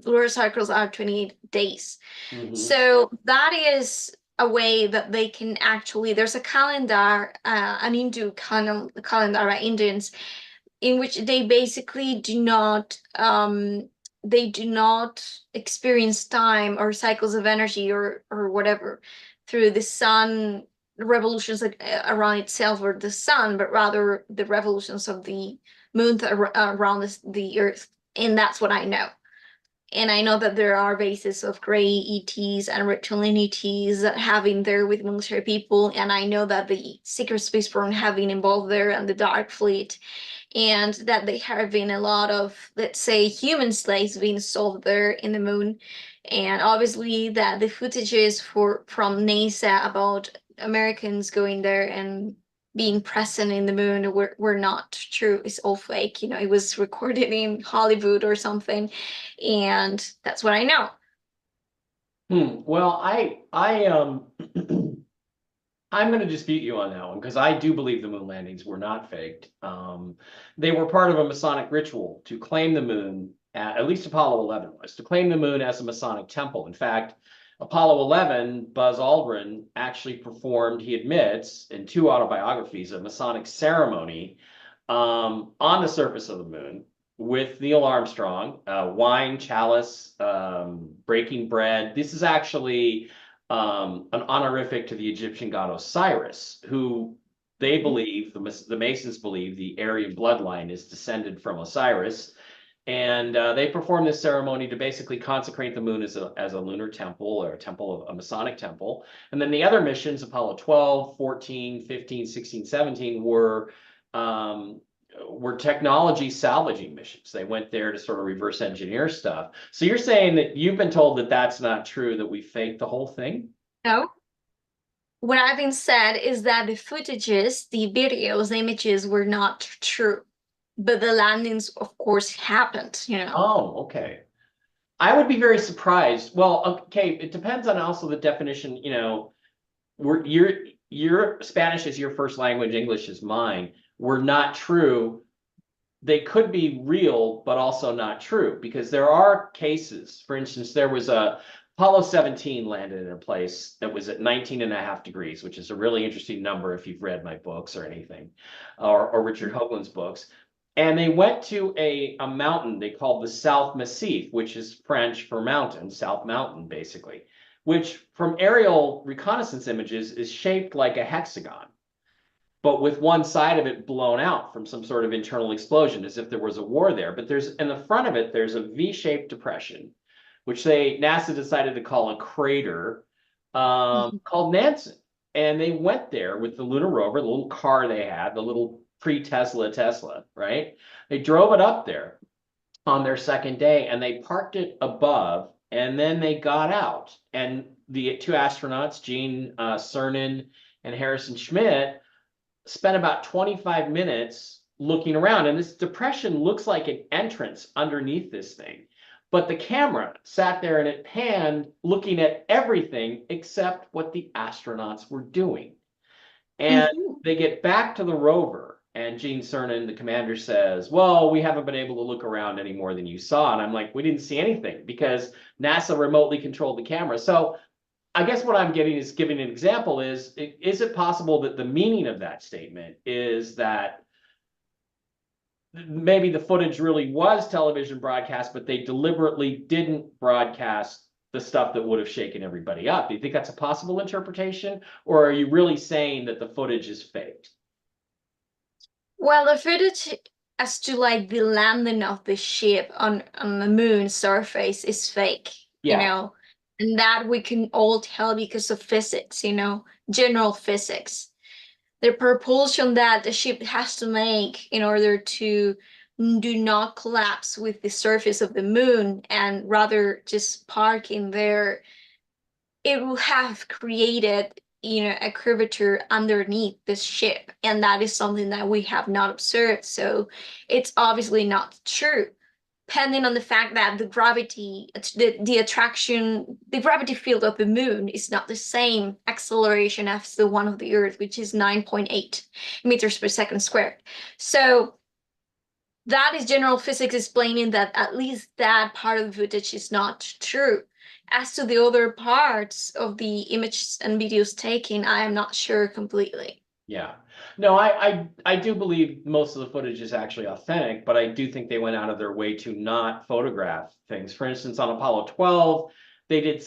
lunar cycles are 28 days. Mhm. So that is a way that they can actually, there's a calendar, an Hindu calendar by Indians, in which they do not experience time or cycles of energy or whatever through the sun revolutions like, around itself or the sun, but rather the revolutions of the moon around the earth. And that's what I know. And I know that there are bases of gray ETs and reptilian ETs that have been there with military people. And I know that the Secret Space Program have been involved there and the Dark Fleet, and that there have been a lot of, let's say, human slaves being sold there in the moon. And obviously that the footages from NASA about Americans going there and being present in the moon were not true. It's all fake. It was recorded in Hollywood or something. And that's what I know. Well, I'm going to dispute you on that one because I do believe the moon landings were not faked. They were part of a Masonic ritual to claim the moon, at least Apollo 11 was, to claim the moon as a Masonic temple. In fact, Apollo 11, Buzz Aldrin actually performed, he admits, in two autobiographies, a Masonic ceremony on the surface of the moon with Neil Armstrong, wine, chalice, breaking bread. This is actually an honorific to the Egyptian god Osiris, who they believe, the Masons believe, the Aryan bloodline is descended from Osiris. And they perform this ceremony to basically consecrate the moon as a lunar temple or a temple of a Masonic temple. And then the other missions, Apollo 12, 14, 15, 16, 17, were technology salvaging missions. They went there to sort of reverse engineer stuff. So you're saying that you've been told that that's not true, that we faked the whole thing? No. What I've been said is that the footages, the videos, the images were not true. But the landings, of course, happened. Oh, okay. I would be very surprised. Well, okay, it depends on also the definition, your Spanish is your first language, English is mine. Were not true. They could be real, but also not true because there are cases. For instance, there was a Apollo 17 landed in a place that was at 19 and a half degrees, which is a really interesting number if you've read my books or anything, or Richard Hoagland's books. And they went to a mountain they called the South Massif, which is French for mountain, South Mountain, basically, which from aerial reconnaissance images is shaped like a hexagon, but with one side of it blown out from some sort of internal explosion, as if there was a war there. But there's in the front of it, there's a V-shaped depression, which NASA decided to call a crater, called Nansen. And they went there with the lunar rover, the little car they had, the little pre-Tesla, right? They drove it up there on their second day and they parked it above, and then they got out. And the two astronauts, Gene Cernan and Harrison Schmitt, spent about 25 minutes looking around, and this depression looks like an entrance underneath this thing. But the camera sat there and it panned, looking at everything except what the astronauts were doing. And they get back to the rover, and Gene Cernan, the commander, says, well, we haven't been able to look around any more than you saw. And I'm like, we didn't see anything because NASA remotely controlled the camera. So I guess what I'm getting is giving an example is it possible that the meaning of that statement is that maybe the footage really was television broadcast, but they deliberately didn't broadcast the stuff that would have shaken everybody up? Do you think that's a possible interpretation, or are you really saying that the footage is faked? Well, the footage as to like the landing of the ship on the moon's surface is fake, Yeah. you know, and that we can all tell because of physics, you know, general physics. The propulsion that the ship has to make in order to do not collapse with the surface of the moon and rather just park in there, it will have created, you know, a curvature underneath this ship, and that is something that we have not observed, so it's obviously not true, depending on the fact that the gravity, the attraction, the gravity field of the moon is not the same acceleration as the one of the Earth, which is 9.8 meters per second squared. So that is general physics explaining that at least that part of the footage is not true. As to the other parts of the images and videos taken, I am not sure completely. Yeah. No, I do believe most of the footage is actually authentic, but I do think they went out of their way to not photograph things. For instance, on Apollo 12, they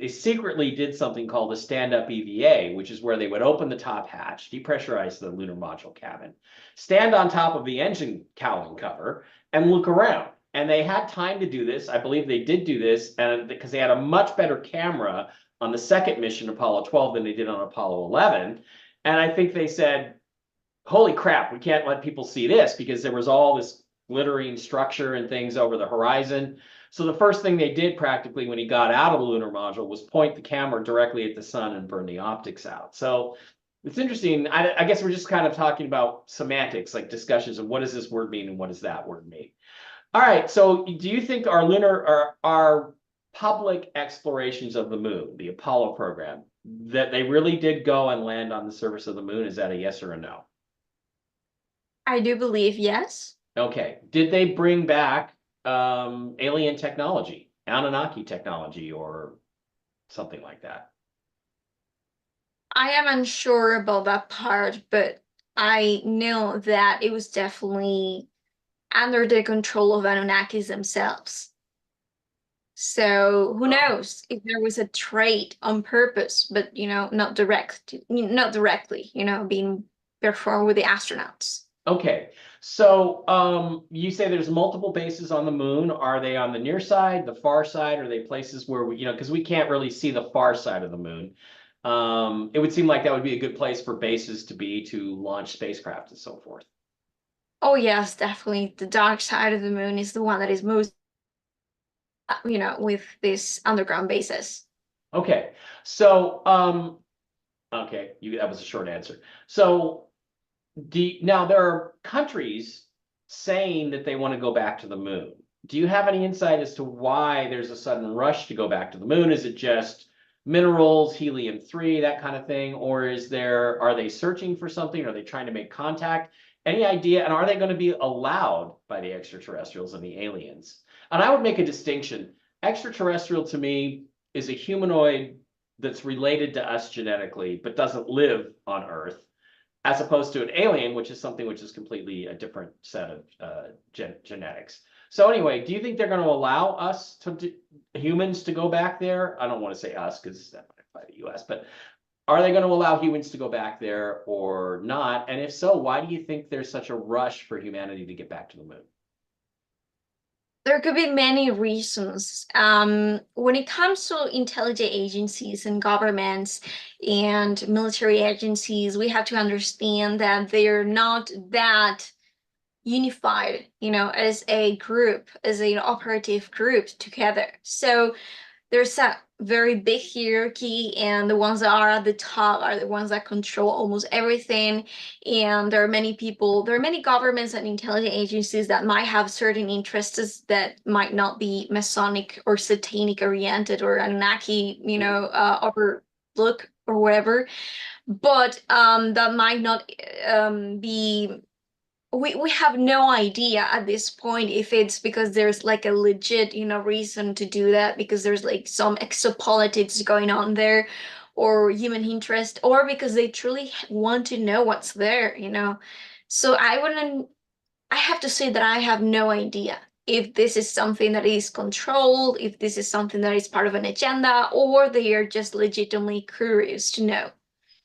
secretly did something called a stand-up EVA, which is where they would open the top hatch, depressurize the lunar module cabin, stand on top of the engine cowling cover, and look around. And they had time to do this. I believe they did do this, and because they had a much better camera on the second mission, Apollo 12, than they did on Apollo 11. And I think they said, holy crap, we can't let people see this, because there was all this glittering structure and things over the horizon. So the first thing they did practically when he got out of the lunar module was point the camera directly at the sun and burn the optics out. So it's interesting. I guess we're just kind of talking about semantics, like discussions of what does this word mean and what does that word mean. All right, so do you think our public explorations of the moon, the Apollo program, that they really did go and land on the surface of the moon? Is that a yes or a no? I do believe yes. Okay. Did they bring back alien technology, Anunnaki technology, or something like that? I am unsure about that part, but I know that it was definitely under the control of Anunnakis themselves. So who knows if there was a trade on purpose, but you know, not directly, you know, being performed with the astronauts. Okay. So you say there's multiple bases on the moon. Are they on the near side, the far side? Are they places where we, because we can't really see the far side of the moon. It would seem like that would be a good place for bases to be to launch spacecraft and so forth. Oh yes, definitely. The dark side of the moon is the one that is most, you know, with these underground bases. Okay. So okay, that was a short answer. So now there are countries saying that they want to go back to the moon. Do you have any insight as to why there's a sudden rush to go back to the moon? Is it just minerals, helium-3, that kind of thing? Or are they searching for something? Are they trying to make contact? Any idea? And are they going to be allowed by the extraterrestrials and the aliens? And I would make a distinction. Extraterrestrial to me is a humanoid that's related to us genetically, but doesn't live on Earth, as opposed to an alien, which is something which is completely a different set of genetics. So anyway, do you think they're going to allow us humans to go back there? I don't want to say us because that might apply to the US, but are they going to allow humans to go back there or not? And if so, why do you think there's such a rush for humanity to get back to the moon? There could be many reasons. When it comes to intelligence agencies and governments and military agencies, we have to understand that they're not that unified, you know, as a group, as an operative group together. So there's a very big hierarchy, and the ones that are at the top are the ones that control almost everything. And there are many people, there are many governments and intelligence agencies that might have certain interests that might not be Masonic or Satanic oriented or Anunnaki, overlook or whatever. But that might not be, we have no idea at this point if it's because there's like a legit, reason to do that, because there's like some exopolitics going on there, or human interest, or because they truly want to know what's there. So I have to say that I have no idea if this is something that is controlled, if this is something that is part of an agenda, or they are just legitimately curious to know.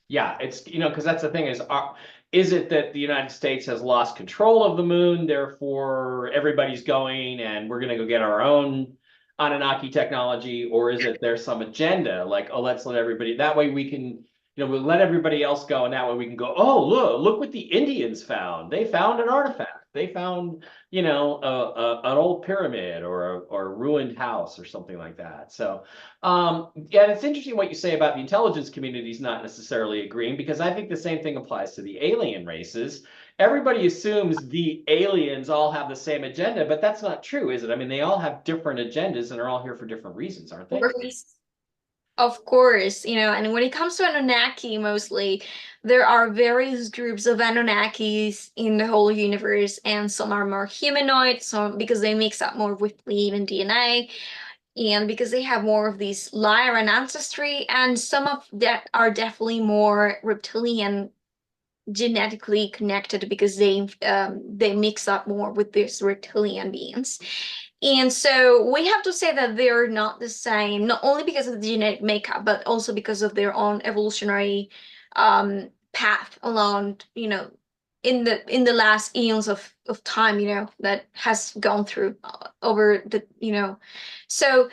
Yeah, it's, because that's the thing is it that the United States has lost control of the moon, therefore everybody's going and we're going to go get our own Anunnaki technology, or is it there's some agenda like, oh, let's let everybody, that way we can, we'll let everybody else go, and that way we can go, oh, look what the Indians found. They found an artifact. They found, an old pyramid or a ruined house or something like that. So, yeah, it's interesting what you say about the intelligence communities not necessarily agreeing, because I think the same thing applies to the alien races. Everybody assumes the aliens all have the same agenda, but that's not true, is it? I mean, they all have different agendas and are all here for different reasons, aren't they? Of course, and when it comes to Anunnaki, mostly, there are various groups of Anunnakis in the whole universe, and some are more humanoid, some because they mix up more with plant and DNA, and because they have more of these Lyran ancestry, and some of that are definitely more reptilian genetically connected, because they mix up more with these reptilian beings. And so we have to say that they're not the same, not only because of the genetic makeup, but also because of their own evolutionary path along, in the last eons of time, that has gone through over the. So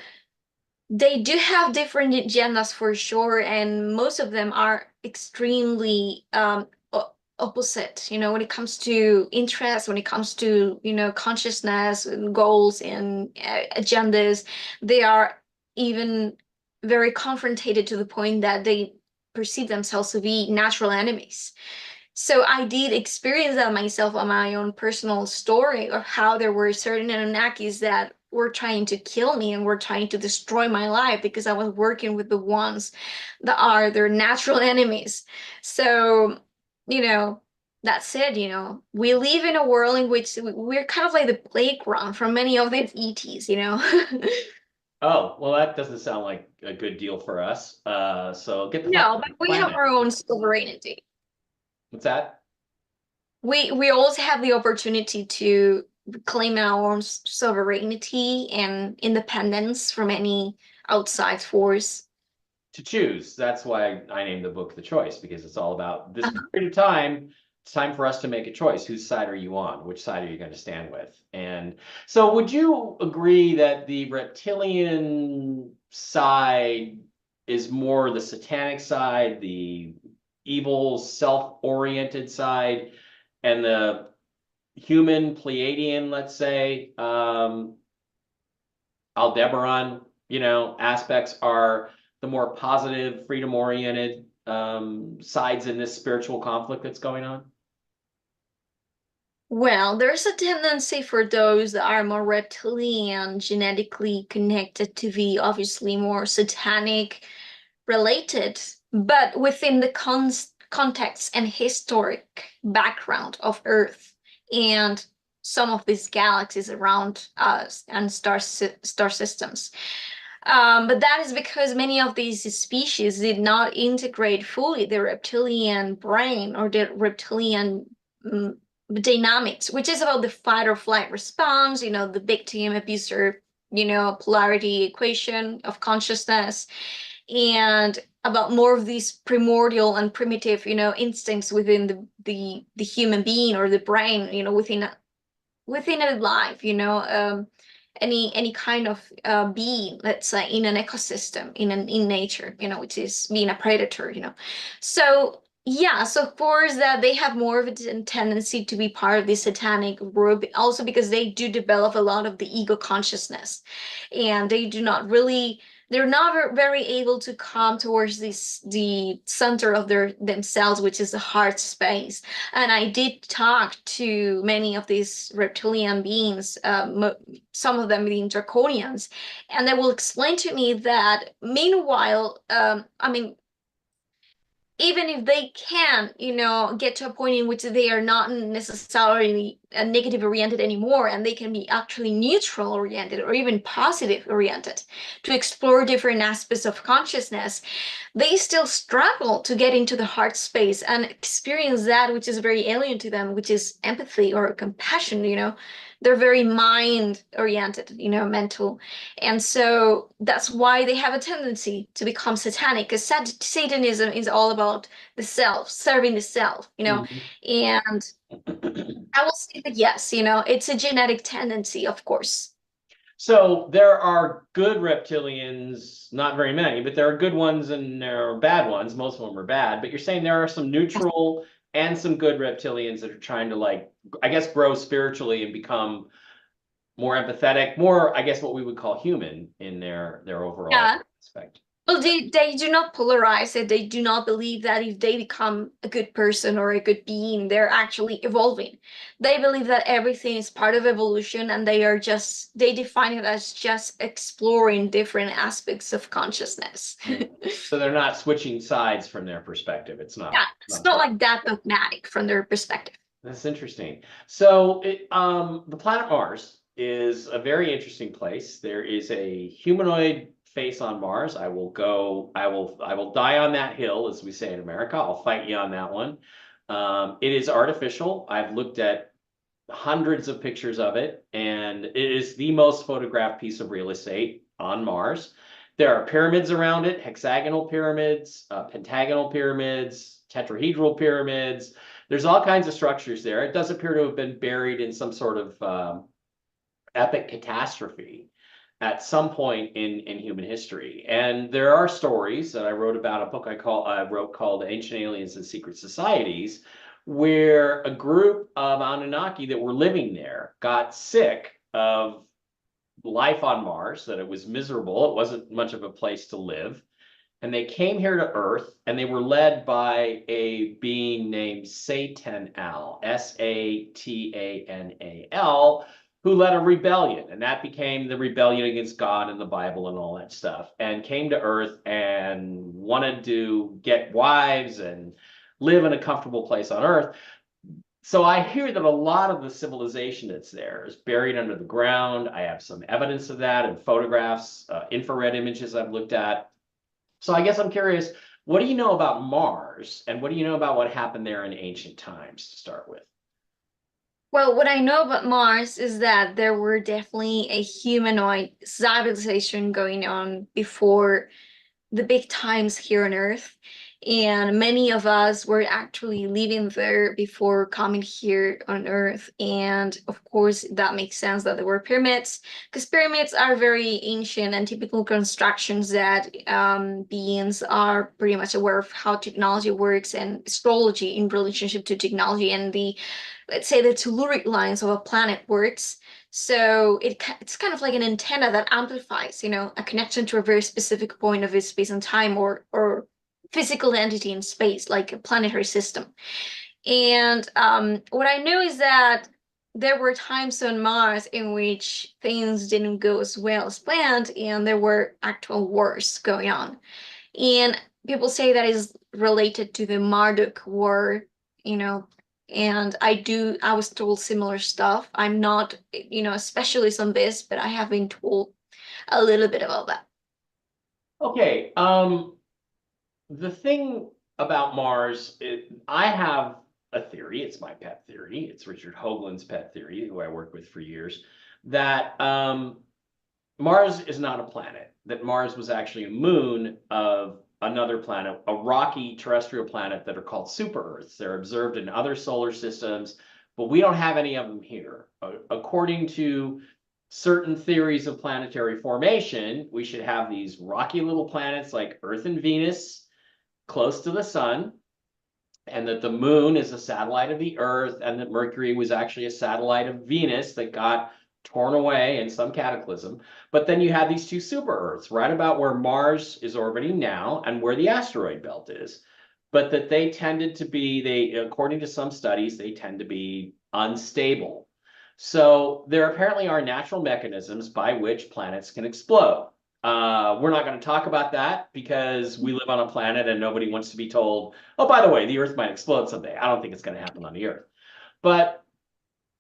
they do have different agendas for sure, and most of them are extremely opposite, when it comes to interest, when it comes to, consciousness and goals and agendas. They are even very confrontated to the point that they perceive themselves to be natural enemies. So I did experience that myself on my own personal story of how there were certain Anunnakis that were trying to kill me and were trying to destroy my life because I was working with the ones that are their natural enemies. So, that said, we live in a world in which we're kind of like the playground for many of these ETs. Oh, well, that doesn't sound like a good deal for us. So get the fuck No, off but the we have planet. our own sovereignty. What's that? We also have the opportunity to claim our own sovereignty and independence from any outside force. To choose. That's why I named the book The Choice, because it's all about this period of time. It's time for us to make a choice. Whose side are you on? Which side are you going to stand with? And so would you agree that the reptilian side is more the satanic side, the evil, self-oriented side, and the human Pleiadian, let's say, Aldebaran, aspects are the more positive, freedom-oriented sides in this spiritual conflict that's going on? Well, there's a tendency for those that are more reptilian, genetically connected, to be obviously more satanic related, but within the context and historic background of Earth and some of these galaxies around us and star systems. But that is because many of these species did not integrate fully the reptilian brain or the reptilian dynamics, which is about the fight or flight response, the victim abuser, polarity equation of consciousness, and about more of these primordial and primitive, instincts within the human being or the brain, within a life, any kind of being, let's say, in an ecosystem, in nature, which is being a predator. So yeah, so of course that they have more of a tendency to be part of the satanic group, also because they do develop a lot of the ego consciousness, and they do not really they're not very able to come towards the center of themselves, which is the heart space. And I did talk to many of these reptilian beings, some of them being draconians, and they will explain to me that meanwhile, I mean, even if they can, get to a point in which they are not necessarily negative oriented anymore, and they can be actually neutral oriented or even positive oriented to explore different aspects of consciousness, they still struggle to get into the heart space and experience that which is very alien to them, which is empathy or compassion. They're very mind oriented, mental. And so that's why they have a tendency to become satanic, because Satanism is all about the self, serving the self, Mhm. and I will say that yes, it's a genetic tendency, of course. So there are good reptilians, not very many, but there are good ones and there are bad ones. Most of them are bad, but you're saying there are some neutral and some good reptilians that are trying to, like, I guess, grow spiritually and become more empathetic, more, I guess, what we would call human in their overall Yeah. aspect. Well, they do not polarize it. They do not believe that if they become a good person or a good being, they're actually evolving. They believe that everything is part of evolution, and they define it as just exploring different aspects of consciousness. So they're not switching sides from their perspective. It's Yeah, not. it's not like that dogmatic from their perspective. That's interesting. So the planet Mars is a very interesting place. There is a humanoid face on Mars. I will die on that hill, as we say in America. I'll fight you on that one. It is artificial. I've looked at hundreds of pictures of it, and it is the most photographed piece of real estate on Mars. There are pyramids around it, hexagonal pyramids, pentagonal pyramids, tetrahedral pyramids. There's all kinds of structures there. It does appear to have been buried in some sort of epic catastrophe at some point in human history. And there are stories that I wrote about, a book I wrote called Ancient Aliens and Secret Societies, where a group of Anunnaki that were living there got sick of life on Mars, that it was miserable. It wasn't much of a place to live. And they came here to Earth, and they were led by a being named Satanal, Satanal, who led a rebellion. And that became the rebellion against God and the Bible and all that stuff, and came to Earth and wanted to get wives and live in a comfortable place on Earth. So I hear that a lot of the civilization that's there is buried under the ground. I have some evidence of that in photographs, infrared images I've looked at. So I guess I'm curious, what do you know about Mars, and what do you know about what happened there in ancient times to start with? Well, what I know about Mars is that there were definitely a humanoid civilization going on before the big times here on Earth. And many of us were actually living there before coming here on Earth. And of course, that makes sense that there were pyramids, because pyramids are very ancient and typical constructions that beings are pretty much aware of how technology works and astrology in relationship to technology and let's say, the telluric lines of a planet works. So it's kind of like an antenna that amplifies, a connection to a very specific point of space and time, or physical entity in space, like a planetary system. And what I know is that there were times on Mars in which things didn't go as well as planned, and there were actual wars going on. And people say that is related to the Marduk War, you know, and I was told similar stuff. I'm not, a specialist on this, but I have been told a little bit about that. Okay, the thing about Mars, I have a theory. It's my pet theory. It's Richard Hoagland's pet theory, who I worked with for years, that Mars is not a planet, that Mars was actually a moon of another planet, a rocky terrestrial planet that are called super Earths. They're observed in other solar systems, but we don't have any of them here. According to certain theories of planetary formation, we should have these rocky little planets like Earth and Venus close to the sun, and that the moon is a satellite of the Earth, and that Mercury was actually a satellite of Venus that got torn away in some cataclysm. But then you have these two super Earths right about where Mars is orbiting now and where the asteroid belt is. But that they tended to be, according to some studies, they tend to be unstable. So there apparently are natural mechanisms by which planets can explode. We're not going to talk about that because we live on a planet and nobody wants to be told, oh, by the way, the Earth might explode someday. I don't think it's going to happen on the Earth. But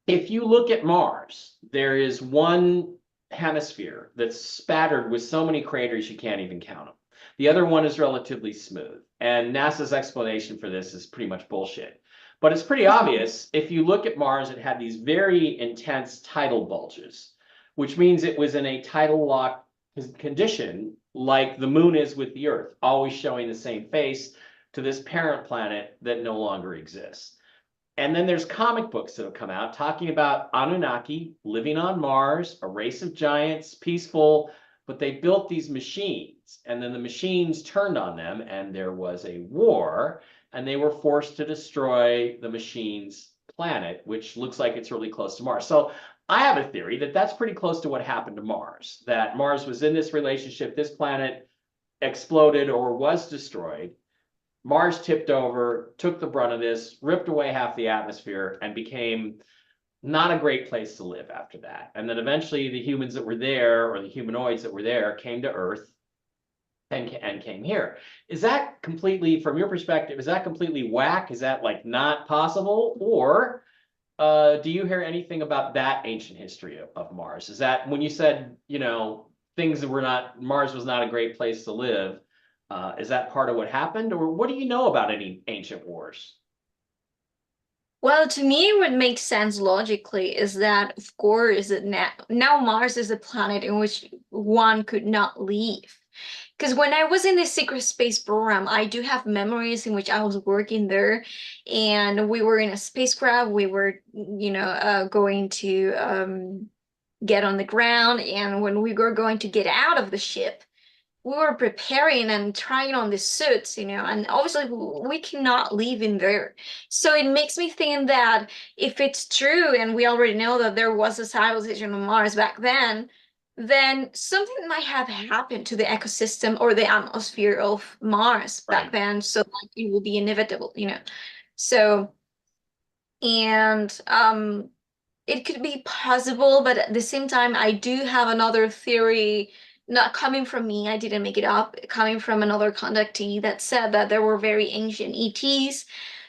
if you look at Mars, there is one hemisphere that's spattered with so many craters you can't even count them. The other one is relatively smooth. And NASA's explanation for this is pretty much bullshit. But it's pretty obvious. If you look at Mars, it had these very intense tidal bulges, which means it was in a tidal lock condition like the moon is with the Earth, always showing the same face to this parent planet that no longer exists. And then there's comic books that have come out talking about Anunnaki living on Mars, a race of giants, peaceful, but they built these machines, and then the machines turned on them, and there was a war, and they were forced to destroy the machines' planet, which looks like it's really close to Mars. So I have a theory that that's pretty close to what happened to Mars, that Mars was in this relationship, this planet exploded or was destroyed. Mars tipped over, took the brunt of this, ripped away half the atmosphere, and became not a great place to live after that. And then eventually the humans that were there, or the humanoids that were there, came to Earth and came here. Is that completely, from your perspective, is that completely whack? Is that like not possible? Or do you hear anything about that ancient history of Mars? Is that when you said, things that were not, Mars was not a great place to live, is that part of what happened? Or what do you know about any ancient wars? Well, to me, what makes sense logically is that, of course, that now Mars is a planet in which one could not leave. Because when I was in the secret space program, I do have memories in which I was working there, and we were in a spacecraft. We were, going to get on the ground, and when we were going to get out of the ship, we were preparing and trying on the suits, and obviously we cannot live in there. So it makes me think that if it's true, and we already know that there was a civilization on Mars back then something might have happened to the ecosystem or the atmosphere of Mars back then, so like, it will be inevitable, So, and it could be possible, but at the same time, I do have another theory, not coming from me, I didn't make it up, coming from another contactee that said that there were very ancient ETs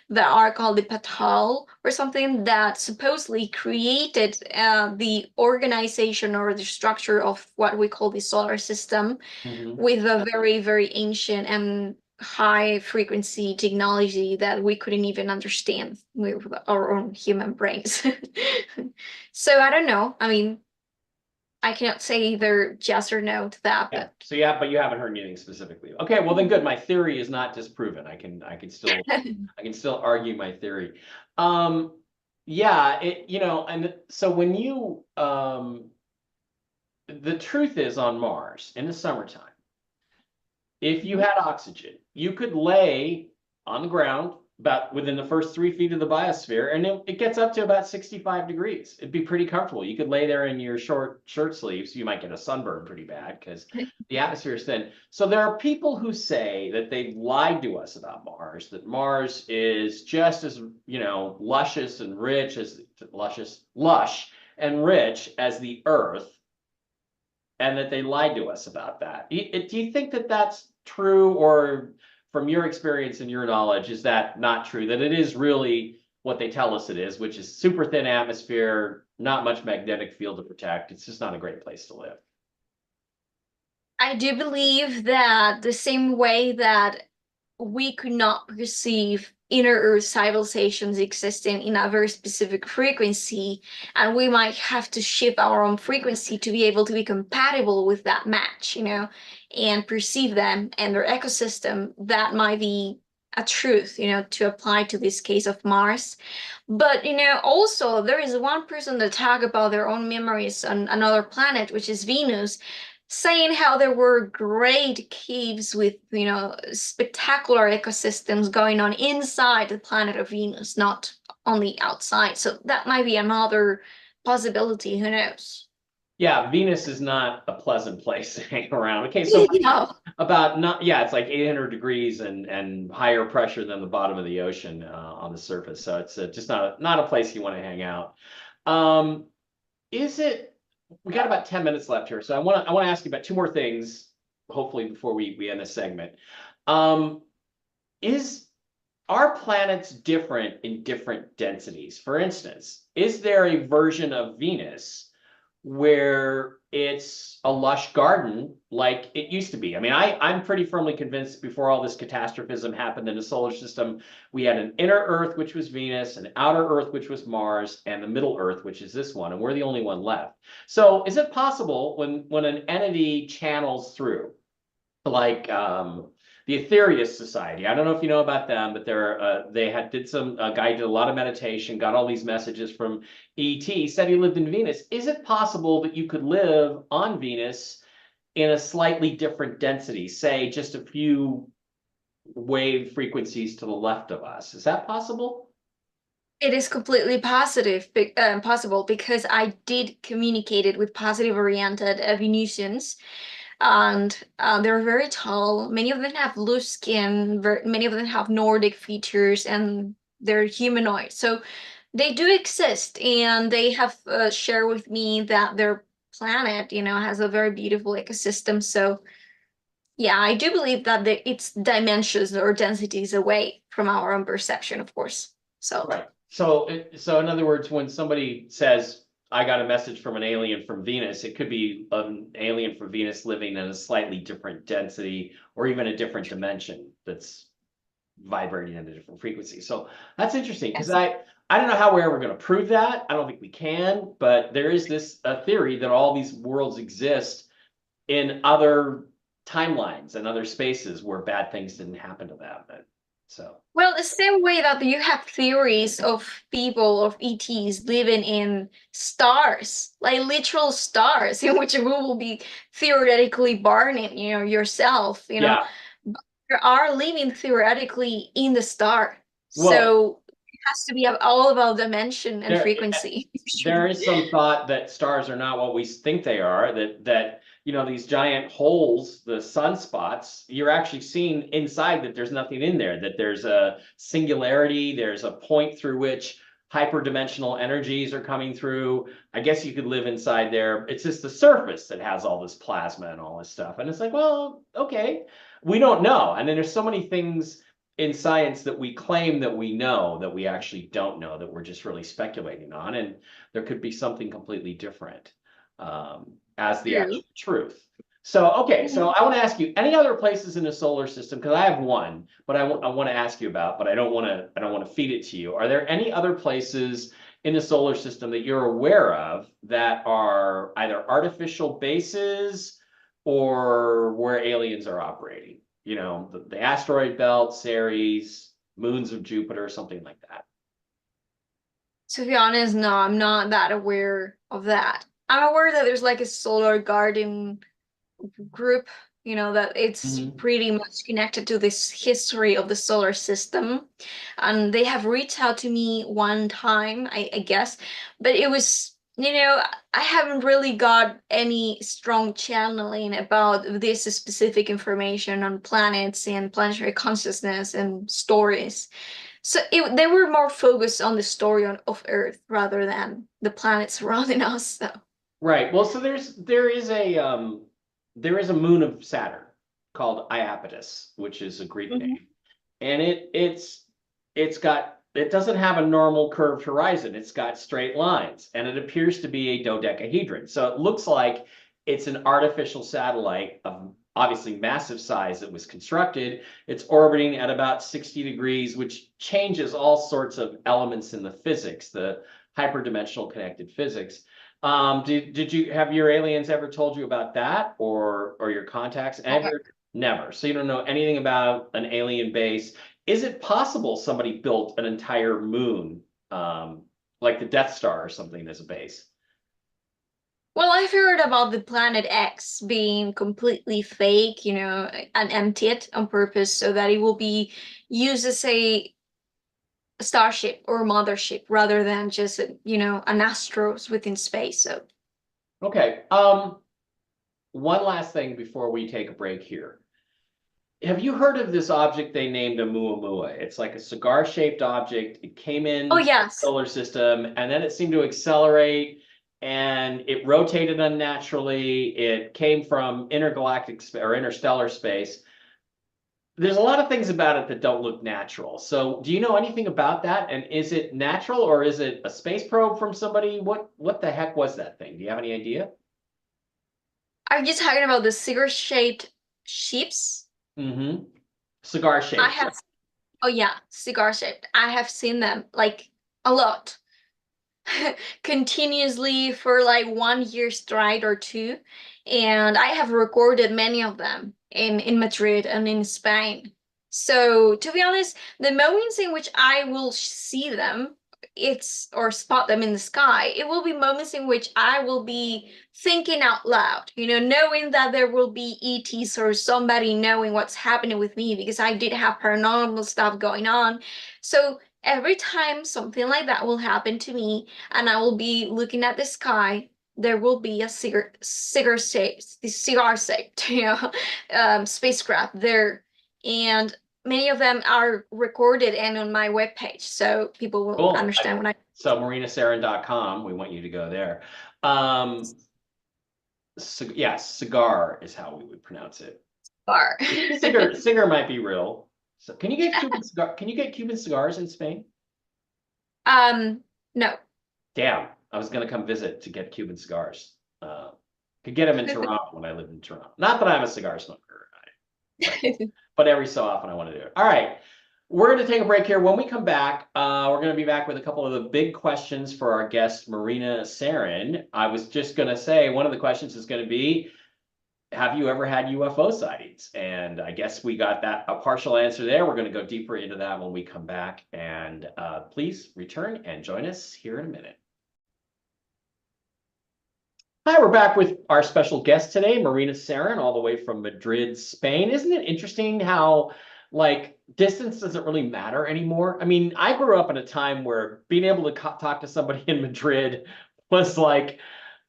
that are called the Patal or something that supposedly created the organization or the structure of what we call the solar system with a very, very ancient and high frequency technology that we couldn't even understand with our own human brains. So I don't know. I mean, I cannot say either yes or no to that. Yeah. So yeah, but you haven't heard anything specifically. Okay, well then good. My theory is not disproven. I can still argue my theory. Yeah, and so when you the truth is on Mars in the summertime, if you had oxygen, you could lay on the ground about within the first 3 feet of the biosphere, and it gets up to about 65 degrees. It'd be pretty comfortable. You could lay there in your short shirt sleeves. You might get a sunburn pretty bad because the atmosphere is thin. So there are people who say that they've lied to us about Mars, that Mars is just as, luscious and rich as lush and rich as the Earth, and that they lied to us about that. Do you think that that's true, or from your experience and your knowledge, is that not true? That it is really what they tell us it is, which is super thin atmosphere, not much magnetic field to protect. It's just not a great place to live. I do believe that the same way that we could not perceive inner Earth civilizations existing in a very specific frequency, and we might have to shift our own frequency to be able to be compatible with that match, and perceive them and their ecosystem. That might be a truth, to apply to this case of Mars. But, also there is one person that talk about their own memories on another planet, which is Venus, saying how there were great caves with, spectacular ecosystems going on inside the planet of Venus, not only outside. So that might be another possibility. Who knows? Yeah, Venus is not a pleasant place to hang around. Okay, so No. about not yeah, it's like 800 degrees and higher pressure than the bottom of the ocean on the surface. So it's just not a place you want to hang out. Um, is it? We got about 10 minutes left here, so I want to ask you about two more things, hopefully before we end this segment. Um, is Are planets different in different densities? For instance, is there a version of Venus where it's a lush garden like it used to be? I mean, I'm pretty firmly convinced before all this catastrophism happened in the solar system, we had an inner Earth, which was Venus, an outer Earth, which was Mars, and the middle Earth, which is this one, and we're the only one left. So is it possible when an entity channels through, like the Aetherius Society. I don't know if you know about them, but did some guy did a lot of meditation, got all these messages from ET, said he lived in Venus. Is it possible that you could live on Venus in a slightly different density, say just a few wave frequencies to the left of us? Is that possible? It is completely possible because I did communicate it with positive oriented Venusians, and they're very tall. Many of them have loose skin. Many of them have Nordic features, and they're humanoid. So they do exist, and they have shared with me that their planet, has a very beautiful ecosystem. So yeah, I do believe that it's dimensions or densities away from our own perception, of course. So. Right. So in other words, when somebody says, I got a message from an alien from Venus, it could be an alien from Venus living in a slightly different density or even a different dimension that's vibrating at a different frequency. So that's interesting because I don't know how we're ever going to prove that. I don't think we can, but there is this theory that all these worlds exist in other timelines and other spaces where bad things didn't happen to them. So. Well, the same way that you have theories of people, of ETs living in stars, like literal stars, in which you will be theoretically burning, yourself, Yeah. But you are living theoretically in the star. Well, So it has to be all about dimension and there, frequency. there is some thought that stars are not what we think they are, that these giant holes, the sunspots, you're actually seeing inside that there's nothing in there, that there's a singularity, there's a point through which hyperdimensional energies are coming through. I guess you could live inside there. It's just the surface that has all this plasma and all this stuff. And it's like, well, okay, we don't know. And then there's so many things in science that we claim that we know that we actually don't know, that we're just really speculating on, and there could be something completely different as the actual truth. So okay, so I want to ask you, any other places in the solar system, because I have one, but I want to ask you about, but I don't want to feed it to you. Are there any other places in the solar system that you're aware of that are either artificial bases or where aliens are operating? The asteroid belt, Ceres, moons of Jupiter, something like that. To be honest, no, I'm not that aware of that. I'm aware that there's like a solar garden group, that it's pretty much connected to this history of the solar system. And they have reached out to me one time, I guess, but it was, I haven't really got any strong channeling about this specific information on planets and planetary consciousness and stories. So they were more focused on the story of Earth rather than the planets surrounding us. So. Right. Well, so there is a moon of Saturn called Iapetus, which is a Greek name, and it doesn't have a normal curved horizon. It's got straight lines, and it appears to be a dodecahedron. So it looks like it's an artificial satellite of obviously massive size that was constructed. It's orbiting at about 60 degrees, which changes all sorts of elements in the physics, the hyperdimensional connected physics. Did you have your aliens ever told you about that, or your contacts ever? Never. So you don't know anything about an alien base. Is it possible somebody built an entire moon, like the Death Star or something, as a base? Well, I've heard about the Planet X being completely fake, and emptied on purpose so that it will be used as starship or mothership rather than just an astros within space. So Okay. One last thing before we take a break here. Have you heard of this object they named Oumuamua? It's like a cigar-shaped object. It came in oh the yes. solar system, and then it seemed to accelerate, and it rotated unnaturally. It came from intergalactic or interstellar space. There's a lot of things about it that don't look natural. So, do you know anything about that? And is it natural or is it a space probe from somebody? What the heck was that thing? Do you have any idea? Are you talking about the cigar-shaped ships? Mm-hmm. Cigar shaped. I have, oh yeah, cigar-shaped. I have seen them like a lot. Continuously for like 1 year straight or two, and I have recorded many of them in Madrid and in Spain. So to be honest, the moments in which I will see them, it's or spot them in the sky, it will be moments in which I will be thinking out loud, knowing that there will be ETs or somebody knowing what's happening with me because I did have paranormal stuff going on. So every time something like that will happen to me and I will be looking at the sky, there will be a cigar-shaped, spacecraft there, and many of them are recorded and on my webpage, so people will Cool. understand what I. So marinaseren.com, we want you to go there. Yeah, cigar is how we would pronounce it. Are. Cigar might be real. So can you get Cuban cigars in Spain? No. Damn, I was gonna come visit to get Cuban cigars. Could get them in Toronto when I lived in Toronto. Not that I'm a cigar smoker, but every so often I want to do it. All right. We're going to take a break here. When we come back, we're going to be back with a couple of the big questions for our guest, Marina Seren. I was just going to say, one of the questions is going to be, have you ever had UFO sightings? And I guess we got a partial answer there. We're going to go deeper into that when we come back. And please return and join us here in a minute. Hi, we're back with our special guest today, Marina Seren, all the way from Madrid, Spain. Isn't it interesting how, like, distance doesn't really matter anymore? I mean, I grew up in a time where being able to talk to somebody in Madrid was like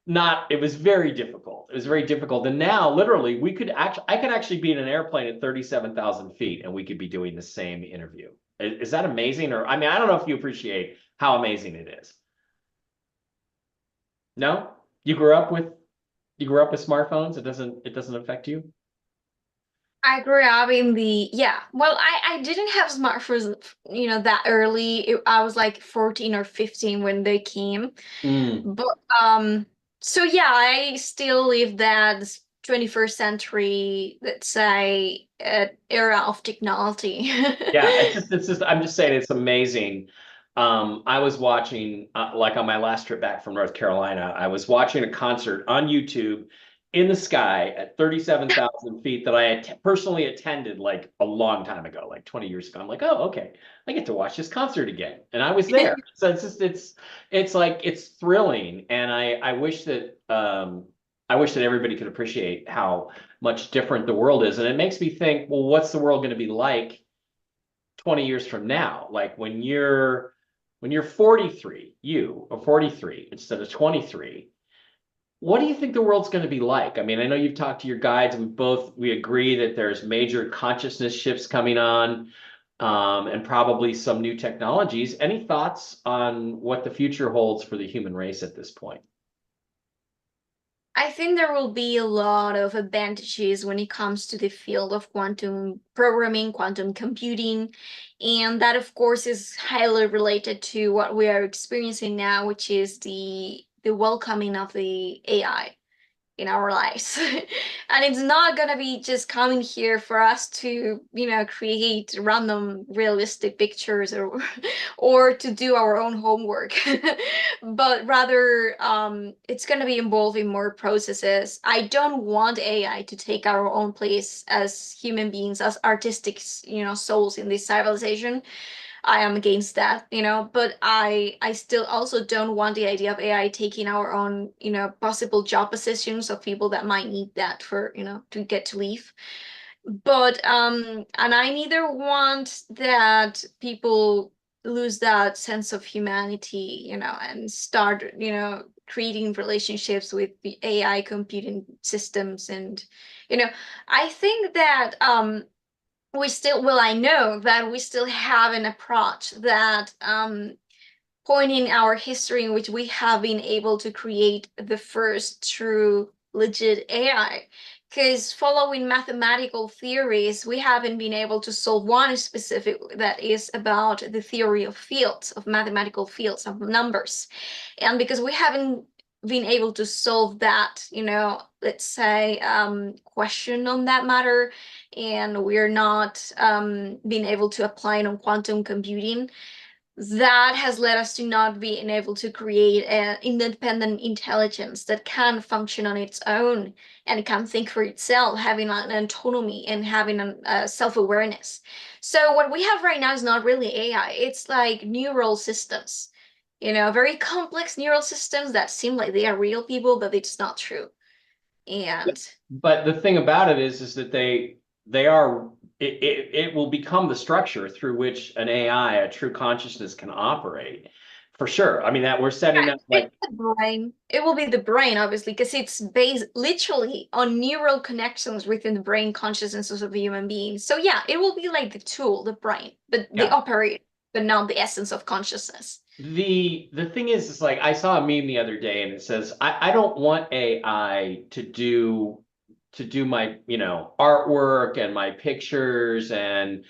it was very difficult. It was very difficult. And now, literally, I could actually be in an airplane at 37,000 feet and we could be doing the same interview. Is that amazing? Or, I mean, I don't know if you appreciate how amazing it is. No? You grew up with smartphones? It doesn't affect you? I grew up in well, I didn't have smartphones, that early. I was like 14 or 15 when they came. But so yeah, I still live that 21st century, let's say, era of technology. Yeah, I'm just saying it's amazing. I was watching, like on my last trip back from North Carolina, I was watching a concert on YouTube in the sky at 37,000 feet that I had personally attended like a long time ago, like 20 years ago. I'm like, oh, okay, I get to watch this concert again. And I was there. So it's thrilling. And I wish that everybody could appreciate how much different the world is. And it makes me think, well, what's the world going to be like 20 years from now? Like when you're 43, you are 43 instead of 23. What do you think the world's going to be like? I mean, I know you've talked to your guides and we agree that there's major consciousness shifts coming on, and probably some new technologies. Any thoughts on what the future holds for the human race at this point? I think there will be a lot of advantages when it comes to the field of quantum programming, quantum computing, and that, of course, is highly related to what we are experiencing now, which is the welcoming of the AI in our lives. And it's not gonna be just coming here for us to, create random realistic pictures or to do our own homework, but rather it's gonna be involving more processes. I don't want AI to take our own place as human beings, as artistic, souls in this civilization. I am against that, but I still also don't want the idea of AI taking our own, possible job positions of people that might need that for, to get to leave. But and I neither want that people lose that sense of humanity, and start, creating relationships with the AI computing systems. And, I think that I know that we still have an approach that point in our history in which we have been able to create the first true legit AI. Because following mathematical theories, we haven't been able to solve one specific that is about the theory of fields, of mathematical fields, of numbers. And because we haven't been able to solve that, let's say, question on that matter, and we're not being able to apply it on quantum computing, that has led us to not being able to create an independent intelligence that can function on its own and can think for itself, having an autonomy and having a self-awareness. So what we have right now is not really AI. It's like neural systems, very complex neural systems that seem like they are real people, but it's not true. And But the thing about it is that they are it will become the structure through which an AI, a true consciousness, can operate. For sure. I mean, that we're setting yeah, up like it's the brain. It will be the brain, obviously, because it's based literally on neural connections within the brain consciousnesses of a human being. So yeah, it will be like the tool, the brain, but the yeah. operator, but not the essence of consciousness. The thing is like I saw a meme the other day and it says, I don't want AI to do my, artwork and my pictures and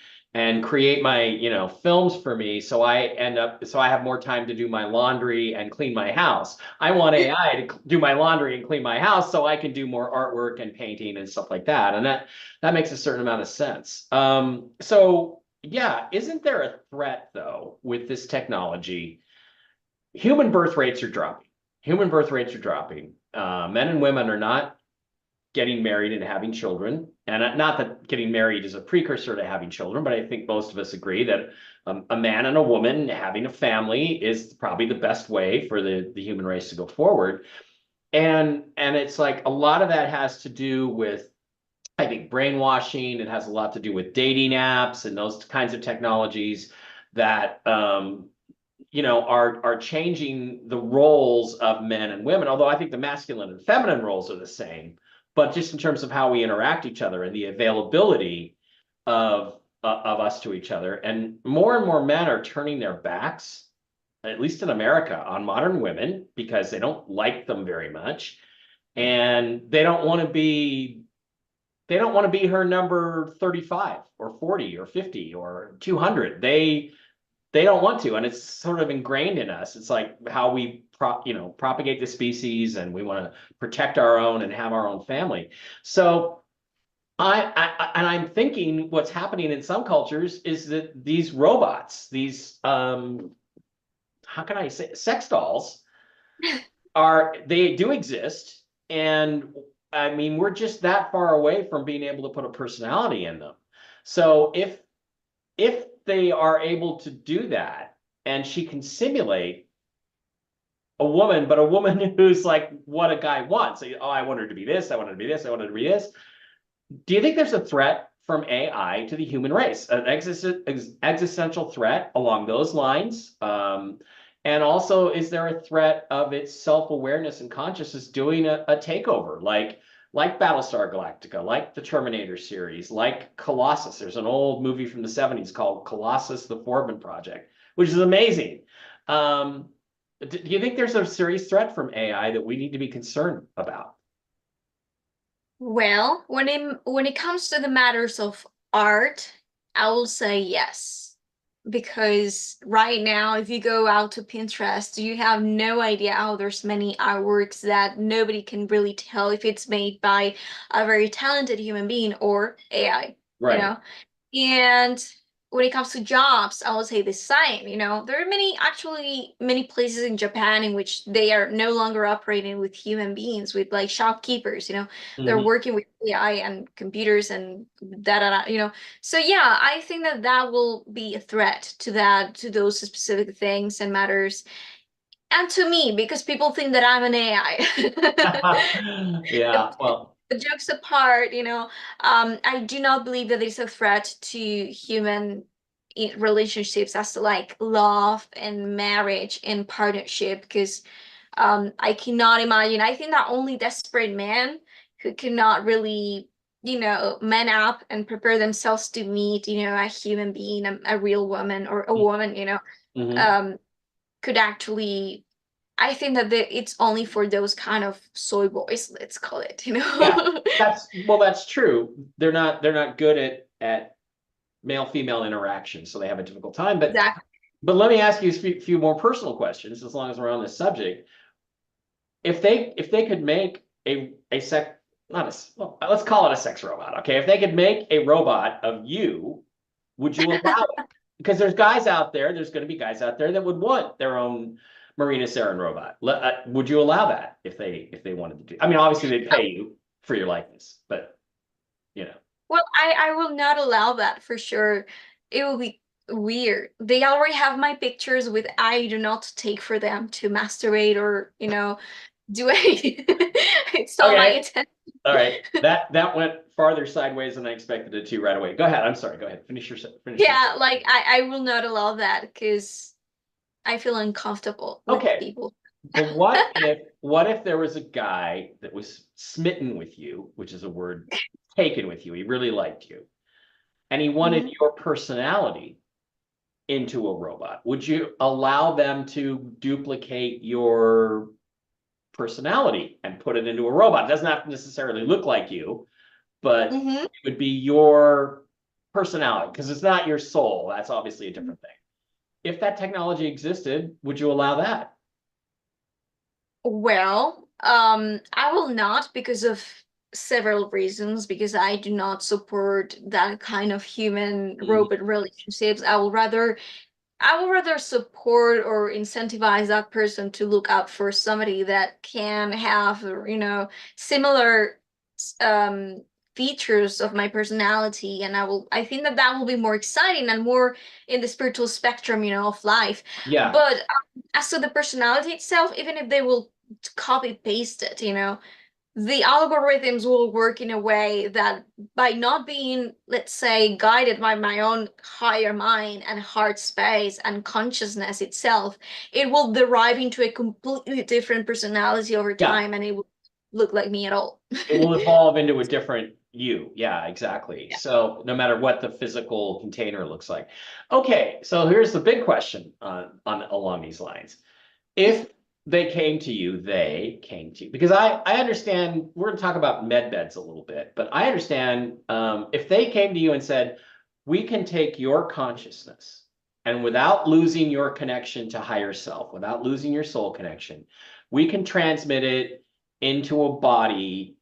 create my, films for me. So I have more time to do my laundry and clean my house. I want AI to do my laundry and clean my house so I can do more artwork and painting and stuff like that. And that makes a certain amount of sense. So yeah, isn't there a threat though with this technology? Human birth rates are dropping. Human birth rates are dropping. Men and women are not getting married and having children. And not that getting married is a precursor to having children, but I think most of us agree that a man and a woman having a family is probably the best way for the human race to go forward. And it's like a lot of that has to do with, I think, brainwashing. It has a lot to do with dating apps and those kinds of technologies that are changing the roles of men and women, although I think the masculine and feminine roles are the same, but just in terms of how we interact each other and the availability of us to each other. And more men are turning their backs, at least in America, on modern women because they don't like them very much. And they don't want to be her number 35 or 40 or 50 or 200. They don't want to, and it's sort of ingrained in us. It's like how we propagate the species, and we want to protect our own and have our own family. So I'm thinking what's happening in some cultures is that these robots, these how can I say, sex dolls, they do exist, and I mean we're just that far away from being able to put a personality in them. So if they are able to do that and she can simulate a woman, but a woman who's like what a guy wants. So, oh, I want her to be this, I want her to be this, I want her to be this. Do you think there's a threat from AI to the human race, an existential threat along those lines? And also, is there a threat of its self-awareness and consciousness doing a takeover, like Battlestar Galactica, like the Terminator series, like Colossus? There's an old movie from the 70s called Colossus, the Foreman Project, which is amazing. Do you think there's a serious threat from AI that we need to be concerned about? Well, when it comes to the matters of art, I will say yes. Because right now, if you go out to Pinterest, you have no idea how there's many artworks that nobody can really tell if it's made by a very talented human being or AI, you Right. know? And when it comes to jobs, I would say the same. There are many places in Japan in which they are no longer operating with human beings, with like shopkeepers. They're Mhm. working with AI and computers and da da da. So yeah, I think that will be a threat to those specific things and matters, and to me, because people think that I'm an AI. Yeah, well, Jokes apart, I do not believe that there's a threat to relationships as to like love and marriage and partnership, because I cannot imagine. I think that only desperate men who cannot really, man up and prepare themselves to meet, a human being, a real woman or a woman, Mhm. um, could actually. I think that it's only for those kind of soy boys, let's call it, Yeah, that's true. They're not good at male female interaction, so they have a difficult time. Exactly. But let me ask you a few more personal questions, as long as we're on this subject. If they could make a sex not a well, let's call it a sex robot, okay? If they could make a robot of you, would you allow it? Because there's going to be guys out there that would want their own Marina Seren robot. Would you allow that if they wanted to do? I mean, obviously they'd pay you for your likeness, but you know. Well, I will not allow that for sure. It will be weird. They already have my pictures with I do not take for them to masturbate or, do anything. It's all my Okay, attention. all right. That went farther sideways than I expected it to right away. Go ahead. I'm sorry. Go ahead. Finish your. Yeah, like I will not allow that because I feel uncomfortable with Okay. people. But what if there was a guy that was smitten with you, which is a word, taken with you. He really liked you, and he wanted Mhm. your personality into a robot. Would you allow them to duplicate your personality and put it into a robot? It doesn't have to necessarily look like you, but Mhm. it would be your personality, because it's not your soul. That's obviously a different thing. If that technology existed, would you allow that? Well, I will not because of several reasons, because I do not support that kind of human Mhm. robot relationships. I will rather support or incentivize that person to look out for somebody that can have, similar um features of my personality, and I think that that will be more exciting and more in the spiritual spectrum, of life. Yeah, But as to the personality itself, even if they will copy paste it, the algorithms will work in a way that by not being, let's say, guided by my own higher mind and heart space and consciousness itself, it will derive into a completely different personality over yeah. time, and it will look like me at all. It will evolve into a different you. Yeah, exactly. Yeah. So no matter what the physical container looks like. Okay, so here's the big question on along these lines. If they came to you, because I understand we're going to talk about med beds a little bit, but I understand if they came to you and said, we can take your consciousness and without losing your connection to higher self, without losing your soul connection, we can transmit it into a body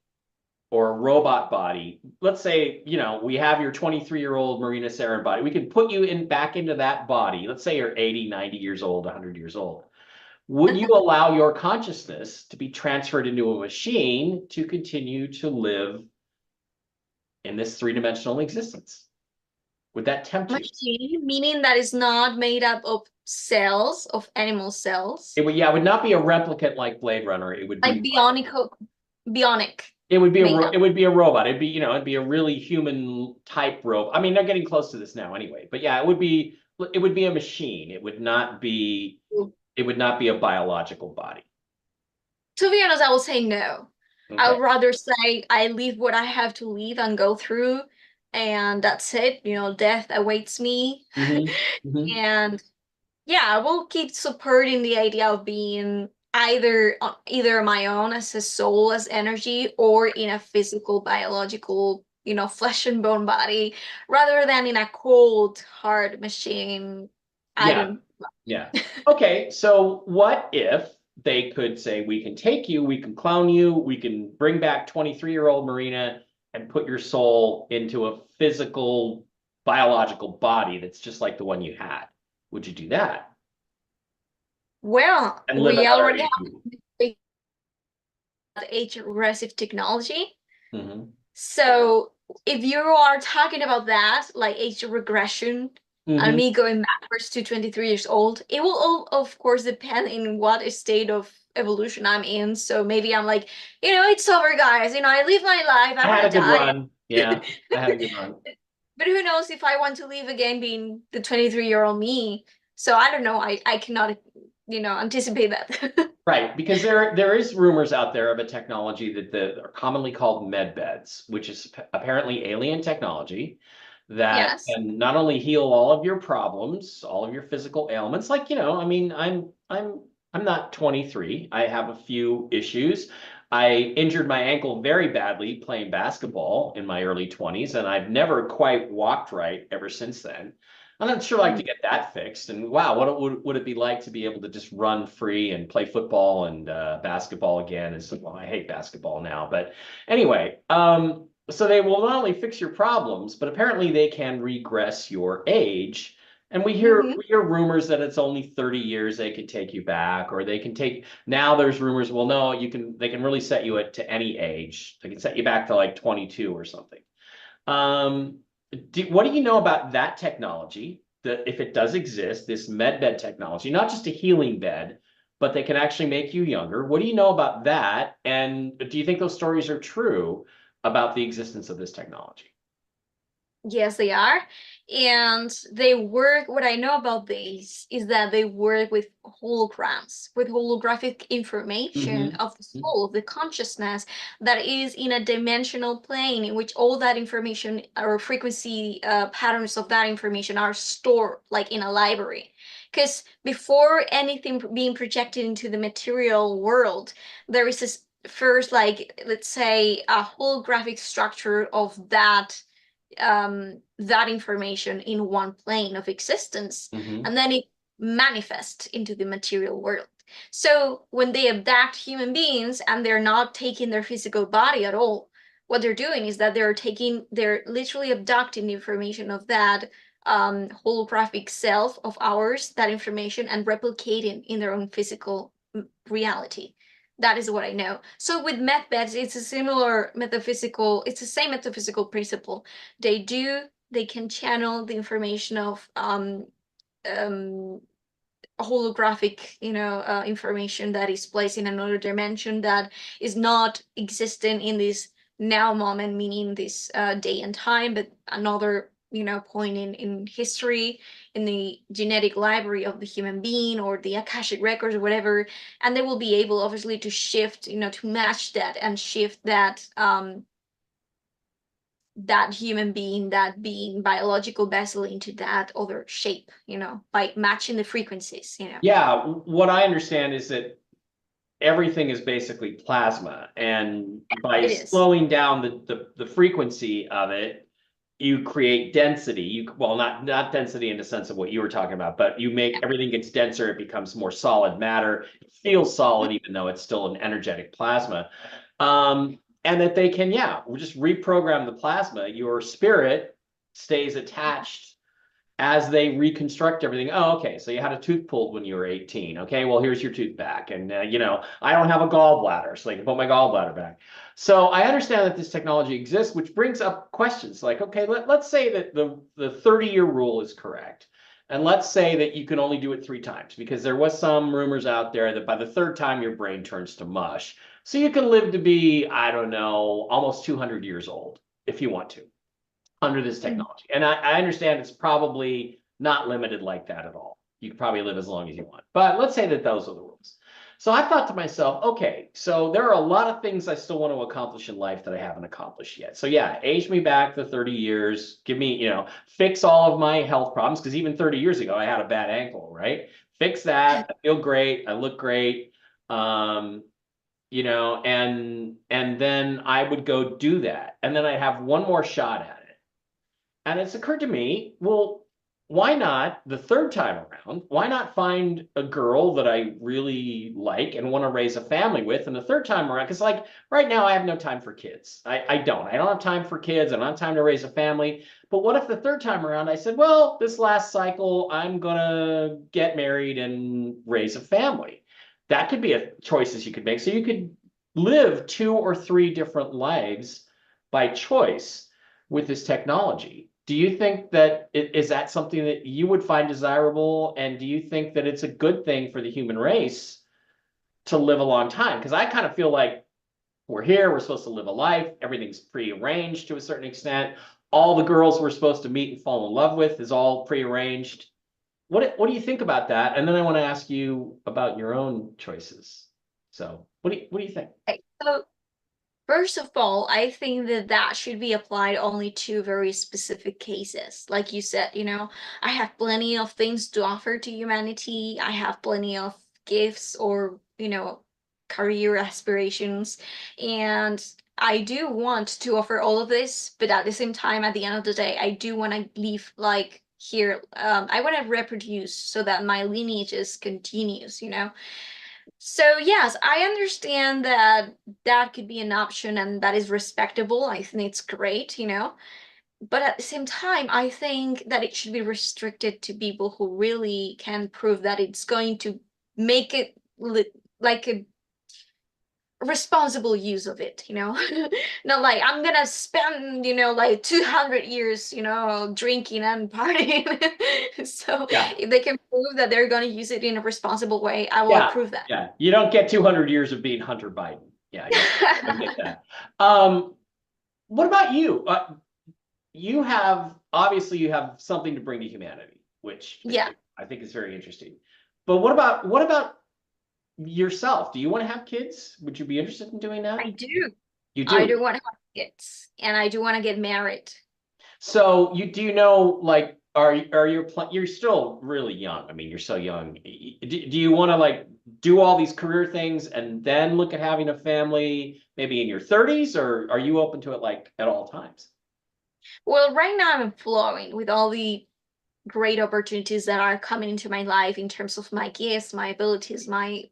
or a robot body. Let's say, we have your 23-year-old Marina Seren body. We can put you back into that body. Let's say you're 80, 90 years old, 100 years old. Would you allow your consciousness to be transferred into a machine to continue to live in this three-dimensional existence? Would that tempt you? Machine, meaning that is not made up of cells, of animal cells, It would not be a replicant like Blade Runner. It would like be bionic it makeup. would be a robot. It'd be a really human type robot. I mean, they're getting close to this now anyway. But yeah, it would be a machine. It would not be a biological body. To be honest, I will say no. I Okay. would rather say I leave what I have to leave and go through, and that's it. Death awaits me. Hmm. Hmm. And yeah, I will keep supporting the idea of being either my own as a soul, as energy, or in a physical, biological, flesh and bone body, rather than in a cold, hard machine. I Yeah. don't. Yeah. Okay. So what if they could say, we can take you, we can clone you, we can bring back 23-year-old Marina and put your soul into a physical, biological body that's just like the one you had. Would you do that Well, and live we another already 18? have age regressive technology. Hmm. So if you are talking about that, like age regression, and Hmm. me going backwards to 23 years old, it will all, of course, depend in what state of evolution I'm in. So maybe I'm like, it's over, guys. I live my life. I I want had to a good die. run. Yeah, I had a good run. But who knows if I want to live again being the 23-year-old me. So I don't know. I cannot, anticipate that. Right, because there is rumors out there of a technology that are commonly called med beds, which is apparently alien technology that Yes. can not only heal all of your problems, all of your physical ailments, like, I mean, I'm not 23. I have a few issues. I injured my ankle very badly playing basketball in my early 20s, and I've never quite walked right ever since then. And I'd sure like to get that fixed. And wow, what would it be like to be able to just run free and play football and basketball again? And so, well, I hate basketball now, but anyway, so they will not only fix your problems, but apparently they can regress your age. And Mhm. we hear rumors that it's only 30 years they can take you back, or they can take, now there's rumors, well, no, they can really set you to any age. They can set you back to like 22 or something. Um, what do you know about that technology? That if it does exist, this med bed technology, not just a healing bed, but they can actually make you younger. What do you know about that? And do you think those stories are true about the existence of this technology? Yes, they are. And they work, what I know about these is that they work with holograms, with holographic information Mm-hmm. of the soul, of the consciousness that is in a dimensional plane in which all that information or frequency patterns of that information are stored like in a library. Because before anything being projected into the material world, there is this first, like, let's say, a holographic structure of that information in one plane of existence, Mm-hmm. and then it manifests into the material world. So when they abduct human beings and they're not taking their physical body at all, what they're doing is that they're literally abducting the information of that holographic self of ours, that information, and replicating in their own physical reality. That is what I know. So with meth beds, it's a similar metaphysical, it's the same metaphysical principle. They can channel the information of um holographic, information that is placed in another dimension that is not existing in this now moment, meaning this day and time, but another, point in history, in the genetic library of the human being or the Akashic records or whatever. And they will be able, obviously, to shift, to match that and shift that human being, that being biological vessel into that other shape, by matching the frequencies. Yeah, what I understand is that everything is basically plasma, and by It is. slowing down the frequency of it, you create density. Well, not density in the sense of what you were talking about, but you make everything gets denser. It becomes more solid matter. It feels solid, even though it's still an energetic plasma. And that they can, yeah, just reprogram the plasma. Your spirit stays attached as they reconstruct everything. Oh, okay, so you had a tooth pulled when you were 18. Okay, well, here's your tooth back. And, I don't have a gallbladder, so they can put my gallbladder back. So I understand that this technology exists, which brings up questions like, okay, let's say that the 30-year rule is correct. And let's say that you can only do it 3 times, because there was some rumors out there that by the third time your brain turns to mush. So you can live to be, I don't know, almost 200 years old if you want to, under this Mhm. technology. And I understand it's probably not limited like that at all. You can probably live as long as you want. But let's say that those are the rules. So I thought to myself, okay, so there are a lot of things I still want to accomplish in life that I haven't accomplished yet. So yeah, age me back to 30 years, give me, fix all of my health problems, because even 30 years ago, I had a bad ankle, right? Fix that. I feel great. I look great. Um, and then I would go do that. And then I have one more shot at it. And it's occurred to me, well, why not the third time around? Why not find a girl that I really like and want to raise a family with? And the third time around, because like right now I have no time for kids. I don't. I don't have time for kids. I don't have time to raise a family. But what if the third time around I said, well, this last cycle, I'm gonna get married and raise a family. That could be a choices you could make. So you could live 2 or 3 different lives by choice with this technology. Do you think that is that something that you would find desirable? And do you think that it's a good thing for the human race to live a long time? Because I kind of feel like we're here, we're supposed to live a life, everything's prearranged to a certain extent. all the girls we're supposed to meet and fall in love with is all prearranged. What do you think about that? And then I want to ask you about your own choices. So what do you think? Okay, so first of all, I think that that should be applied only to very specific cases. Like you said, I have plenty of things to offer to humanity. I have plenty of gifts or, career aspirations. And I do want to offer all of this, but at the same time, at the end of the day, I do want to leave like here, I want to reproduce so that my lineage is continues. So yes, I understand that that could be an option and that is respectable. I think it's great. But at the same time, I think that it should be restricted to people who really can prove that it's going to make it like a responsible use of it. Not like I'm gonna spend, like 200 years, drinking and partying. So Yeah. if they can prove that they're gonna use it in a responsible way, I will Yeah, approve that. yeah. You don't get 200 years of being Hunter Biden. Yeah, I get that. What about you? You have obviously you have something to bring to humanity, which Yeah, I think is very interesting. But what about yourself? Do you want to have kids? Would you be interested in doing that? I do. You I do. do want to have kids and I do want to get married. So you know like are your you're still really young. I mean, you're so young. Do you want to like do all these career things and then look at having a family maybe in your 30s, or are you open to it like at all times? Well, right now I'm flowing with all the great opportunities that are coming into my life in terms of my gifts, my abilities, my,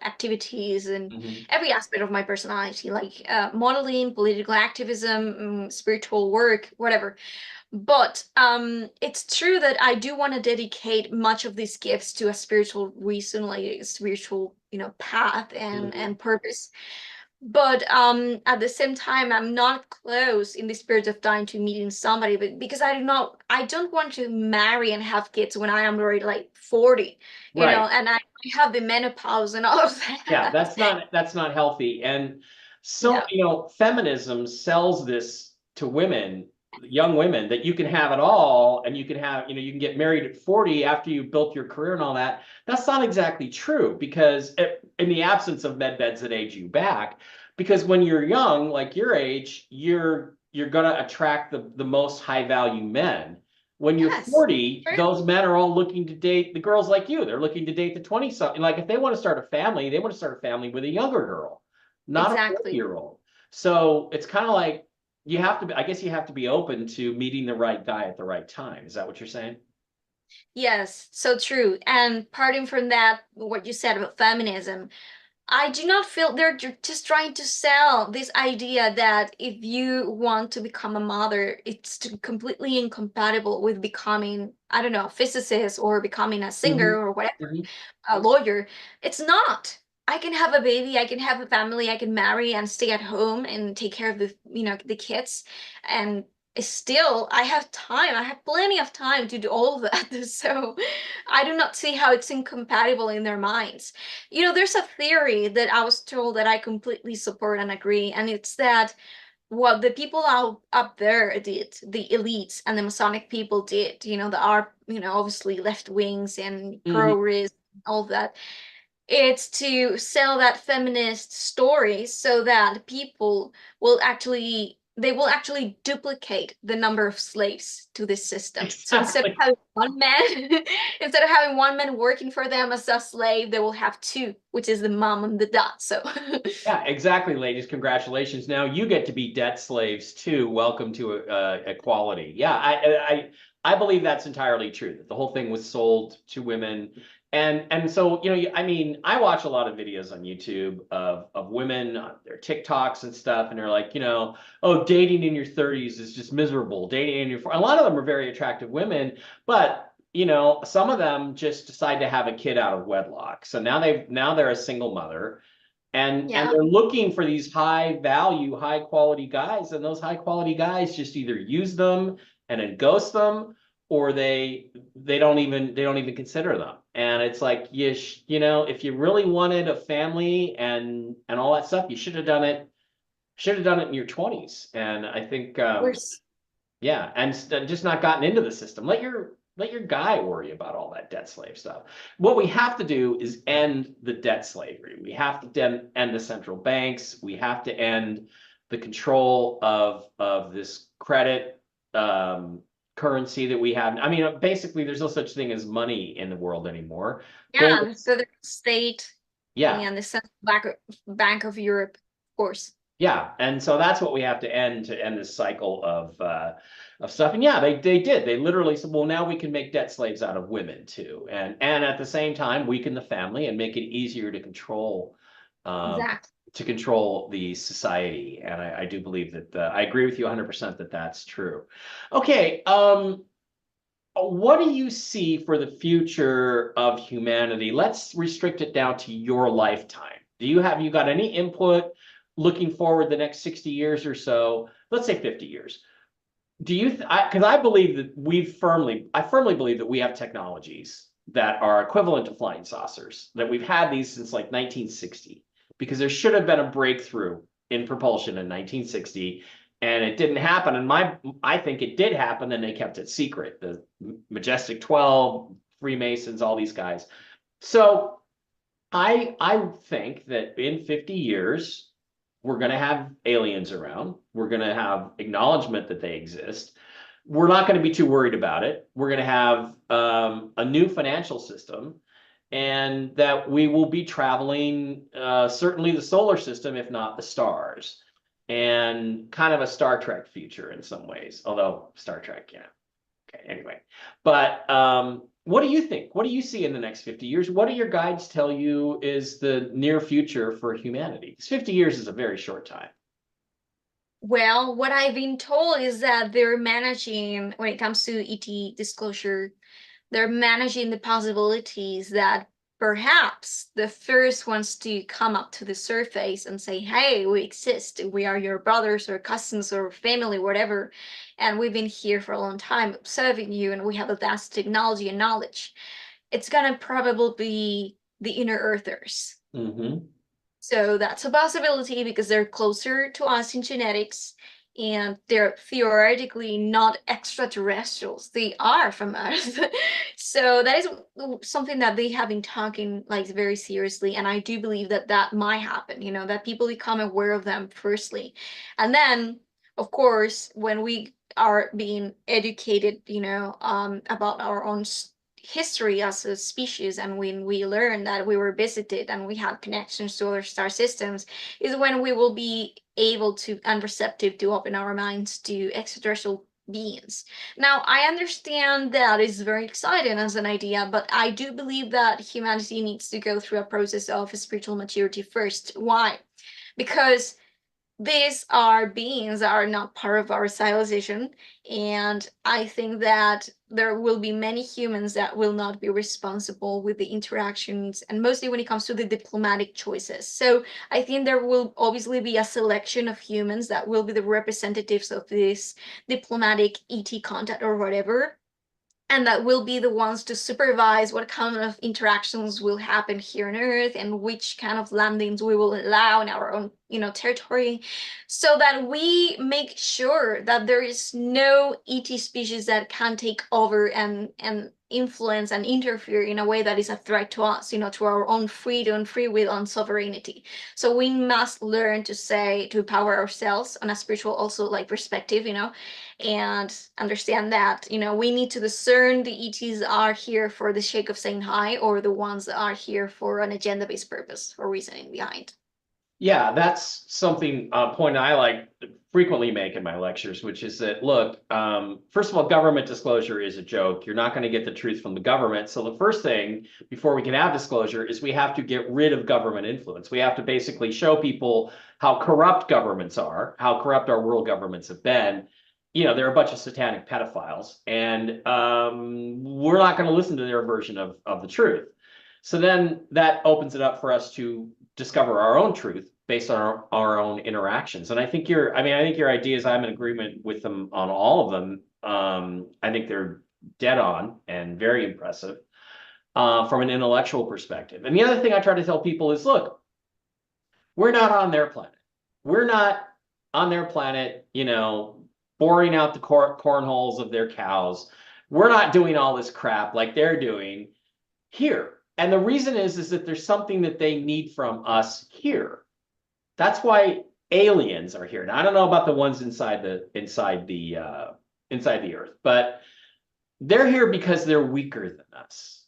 activities, and Mhm. every aspect of my personality, like modeling, political activism, spiritual work, whatever. But it's true that I do want to dedicate much of these gifts to a spiritual reason, like a spiritual, path and Mhm. purpose. But at the same time, I'm not close in this period of time to meeting somebody, but because I don't want to marry and have kids when I am already like 40, Right. and I have the menopause and all of Yeah, that. that's not healthy. And so, Yeah. feminism sells this to women, young women, that you can have it all and you can have, you can get married at 40 after you've built your career and all that. That's not exactly true because in the absence of med beds that age you back, because when you're young, like your age, you're gonna attract the most high value men. When you're Yes. 40, True. those men are all looking to date the girls like you. They're looking to date the 20 something. Like if they want to start a family, they want to start a family with a younger girl, not a 40 Exactly. year old. So it's kind of like you have to be, I guess you have to be open to meeting the right guy at the right time. Is that what you're saying? Yes, so true. And parting from that, what you said about feminism, I do not feel they're just trying to sell this idea that if you want to become a mother, it's completely incompatible with becoming, I don't know, a physicist or becoming a Mhm. singer or whatever, Mhm. a lawyer. It's not. I can have a baby, I can have a family, I can marry and stay at home and take care of the kids. And still, I have time. I have plenty of time to do all of that. So I do not see how it's incompatible in their minds. There's a theory that I was told that I completely support and agree, and it's that what the people out up there did, the elites and the Masonic people did, that are, obviously left wings and Mhm. pro-risk, all that, it's to sell that feminist story so that people will actually duplicate the number of slaves to this system. So instead of Exactly. having one man, instead of having one man working for them as a slave, they will have two, which is the mom and the dad. So Yeah, exactly, ladies. Congratulations. Now you get to be debt slaves too. Welcome to equality. Yeah, I believe that's entirely true. That the whole thing was sold to women, and so I mean, I watch a lot of videos on YouTube of women on their TikToks and stuff, and they're like, oh, dating in your 30s is just miserable. Dating in your a lot of them are very attractive women, but some of them just decide to have a kid out of wedlock. So now they're a single mother and yeah, they're looking for these high value, high quality guys, and those high quality guys just either use them and then ghost them, or they don't even consider them. And it's like if you really wanted a family and all that stuff, you should have done it in your 20s. And I think we're Yeah, and just not gotten into the system. Let your guy worry about all that debt slave stuff. What we have to do is end the debt slavery. We have to end the central banks. We have to end the control of this credit currency that we have. I mean, basically, there's no such thing as money in the world anymore. Yeah, Gold, the Southern State yeah, and the Central Bank of Europe, of course. yeah, and so that's what we have to end this cycle of stuff. And yeah, they did. They literally said, well, now we can make debt slaves out of women too, and at the same time weaken the family and make it easier um, Exactly. to control the society. And I do believe that I agree with you 100% that that's true. Okay, what do you see for the future of humanity? Let's restrict it down to your lifetime. You got any input looking forward the next 60 years or so? Let's say 50 years. Do you, because I believe that I firmly believe that we have technologies that are equivalent to flying saucers, that we've had these since like 1960, because there should have been a breakthrough in propulsion in 1960, and it didn't happen. And I think it did happen, and they kept it secret. The Majestic 12, Freemasons, all these guys. So I think that in 50 years, we're going to have aliens around. We're going to have acknowledgement that they exist. We're not going to be too worried about it. We're going to have a new financial system, and that we will be traveling certainly the solar system, if not the stars, and kind of a Star Trek future in some ways. Although Star Trek, yeah. Okay, anyway, but what do you think? What do you see in the next 50 years? What do your guides tell you is the near future for humanity? Because 50 years is a very short time. Well, what I've been told is that they're managing, when it comes to ET disclosure, they're managing the possibilities that perhaps the first ones to come up to the surface and say, hey, we exist, we are your brothers or cousins or family, whatever, and we've been here for a long time observing you, and we have advanced technology and knowledge. It's gonna probably be the inner earthers. Mm-hmm. So that's a possibility because they're closer to us in genetics, and they're theoretically not extraterrestrials. They are from Earth. So that is something that they have been talking like very seriously. And I do believe that that might happen, that people become aware of them firstly. And then, of course, when we are being educated, about our own history as a species, and when we learn that we were visited and we have connections to other star systems, is when we will be able to and receptive to open our minds to extraterrestrial beings. Now, I understand that is very exciting as an idea, but I do believe that humanity needs to go through a process of spiritual maturity first. Why? Because these are beings that are not part of our civilization, and I think that there will be many humans that will not be responsible with the interactions, and mostly when it comes to the diplomatic choices. So I think there will obviously be a selection of humans that will be the representatives of this diplomatic ET contact or whatever, and that will be the ones to supervise what kind of interactions will happen here on Earth and which kind of landings we will allow in our own, territory, so that we make sure that there is no ET species that can take over and influence and interfere in a way that is a threat to us, to our own freedom, free will, and sovereignty. So we must learn to empower ourselves on a spiritual also like perspective, and understand that we need to discern the ETs are here for the sake of saying hi, or the ones that are here for an agenda-based purpose or reasoning behind. Yeah, that's something, a point I like frequently make in my lectures, which is that, look, first of all, government disclosure is a joke. You're not going to get the truth from the government. So the first thing before we can have disclosure is we have to get rid of government influence. We have to basically show people how corrupt governments are, how corrupt our world governments have been. They're a bunch of satanic pedophiles, and we're not going to listen to their version of the truth. So then that opens it up for us to discover our own truth based on our own interactions. And I think your ideas, I'm in agreement with them on all of them. I think they're dead on and very impressive from an intellectual perspective. And the other thing I try to tell people is, look, we're not on their planet. We're not on their planet, boring out the cornholes of their cows. We're not doing all this crap like they're doing here. And the reason is that there's something that they need from us here. That's why aliens are here. Now, I don't know about the ones inside the earth, but they're here because they're weaker than us.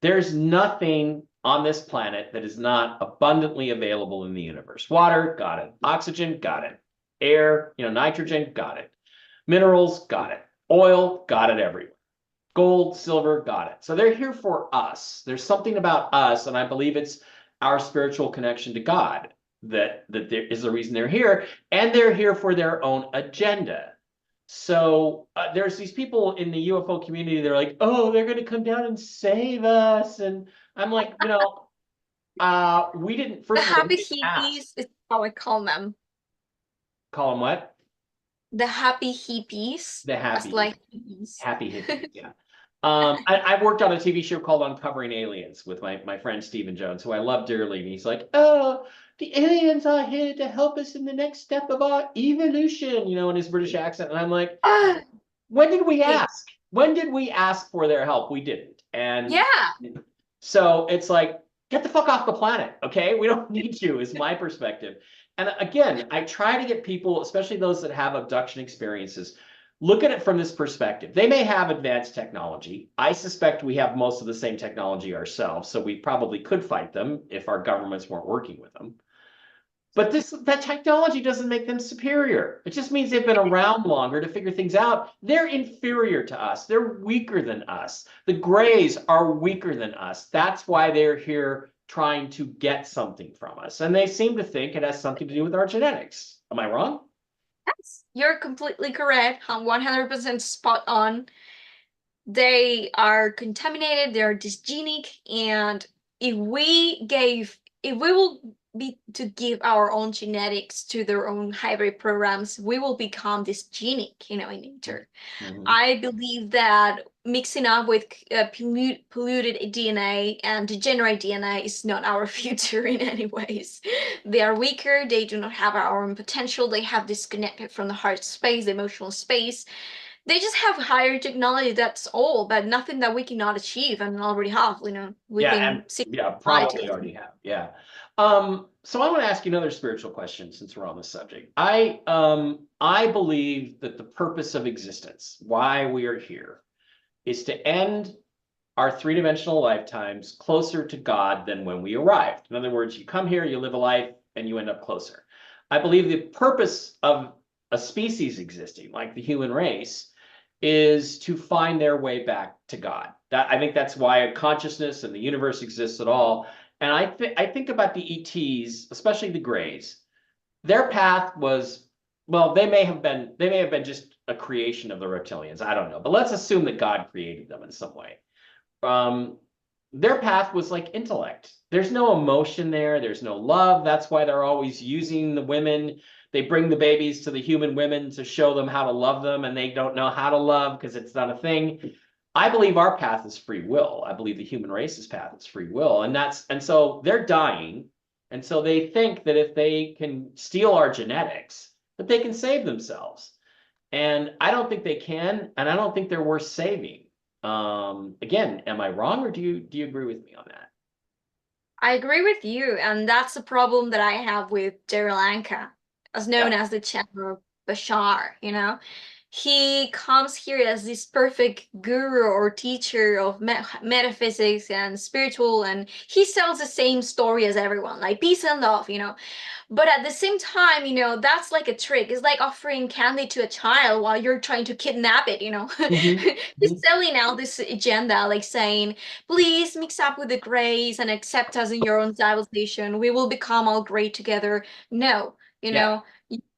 There's nothing on this planet that is not abundantly available in the universe. Water, got it. Oxygen, got it. Air, nitrogen, got it. Minerals, got it. Oil, got it everywhere. Gold, silver, got it. So they're here for us. There's something about us, and I believe it's our spiritual connection to God that there is the reason they're here, and they're here for their own agenda. So there's these people in the UFO community, they're like, oh, they're going to come down and save us. And I'm like, we didn't, The first of all, happy we didn't ask. hippies is how I call them. Call them what? The happy hippies. The As happy, like hippies. happy hippies, yeah. I worked on a TV show called Uncovering Aliens with my friend Stephen Jones, who I love dearly. And he's like, oh, the aliens are here to help us in the next step of our evolution, in his British accent. And I'm like, Ah, when did we Hey. ask? When did we ask for their help? We didn't. And yeah. so it's like, get the fuck off the planet, okay? We don't need you, is my perspective. And again, I try to get people, especially those that have abduction experiences, look at it from this perspective. They may have advanced technology. I suspect we have most of the same technology ourselves, so we probably could fight them if our governments weren't working with them. But that technology doesn't make them superior. It just means they've been around longer to figure things out. They're inferior to us. They're weaker than us. The Greys are weaker than us. That's why they're here trying to get something from us. And they seem to think it has something to do with our genetics. Am I wrong? Yes, you're completely correct. 100% spot on. They are contaminated, they are dysgenic, and if we will be to give our own genetics to their own hybrid programs, we will become dysgenic, in nature. Mhm. I believe that mixing up with polluted DNA and degenerate DNA is not our future in any ways. They are weaker, they do not have our own potential, they have disconnected from the heart space, the emotional space. They just have higher technology, that's all, but nothing that we cannot achieve and already have, within probably already have. Yeah. So I want to ask you another spiritual question since we're on the subject. I believe that the purpose of existence, why we are here, is to end our three-dimensional lifetimes closer to God than when we arrived. In other words, you come here, you live a life, and you end up closer. I believe the purpose of a species existing, like the human race, is to find their way back to God. I think that's why consciousness and the universe exists at all. And I think about the ETs, especially the Greys. Their path was, well, they may have been just a creation of the reptilians. I don't know, but let's assume that God created them in some way. Their path was like intellect. There's no emotion there. There's no love. That's why they're always using the women. They bring the babies to the human women to show them how to love them, and they don't know how to love because it's not a thing. I believe our path is free will. I believe the human race's path is free will. And so they're dying. And so they think that if they can steal our genetics, that they can save themselves. And I don't think they can, and I don't think they're worth saving. Again, am I wrong, or do you agree with me on that? I agree with you, and that's the problem that I have with Sri Lanka, as known as the Chandra Bashar, He comes here as this perfect guru or teacher of metaphysics and spiritual, and he sells the same story as everyone, like peace and love, But at the same time, that's like a trick. It's like offering candy to a child while you're trying to kidnap it, He's selling out this agenda, like saying, please mix up with the Greys and accept us in your own civilization. We will become all great together. No,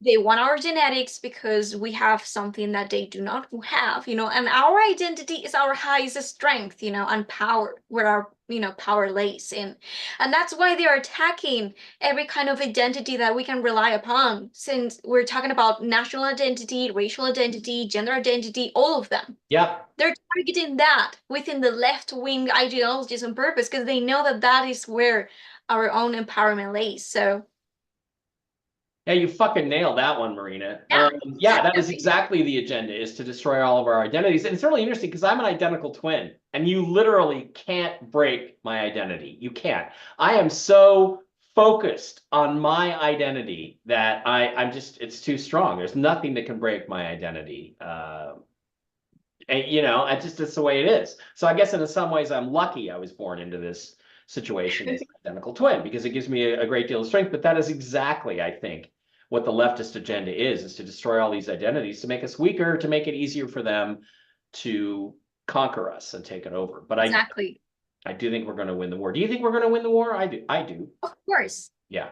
they want our genetics because we have something that they do not have, and our identity is our highest strength, and power, where our, power lays in. And that's why they are attacking every kind of identity that we can rely upon, since we're talking about national identity, racial identity, gender identity, all of them. Yep. They're targeting that within the left-wing ideologies on purpose because they know that that is where our own empowerment lays. So Yeah, you fucking nailed that one, Marina. Yeah. Yeah, that is exactly the agenda, is to destroy all of our identities. And it's really interesting because I'm an identical twin, and you literally can't break my identity. You can't. I am so focused on my identity that I'm just, it's too strong. There's nothing that can break my identity. And I just, it's the way it is. So I guess in some ways I'm lucky I was born into this situation as an identical twin, because it gives me a great deal of strength. But that is exactly, I think, what the leftist agenda is to destroy all these identities, to make us weaker, to make it easier for them to conquer us and take it over. But Exactly. I do think we're going to win the war. Do you think we're going to win the war? I do. I do. Of course. Yeah.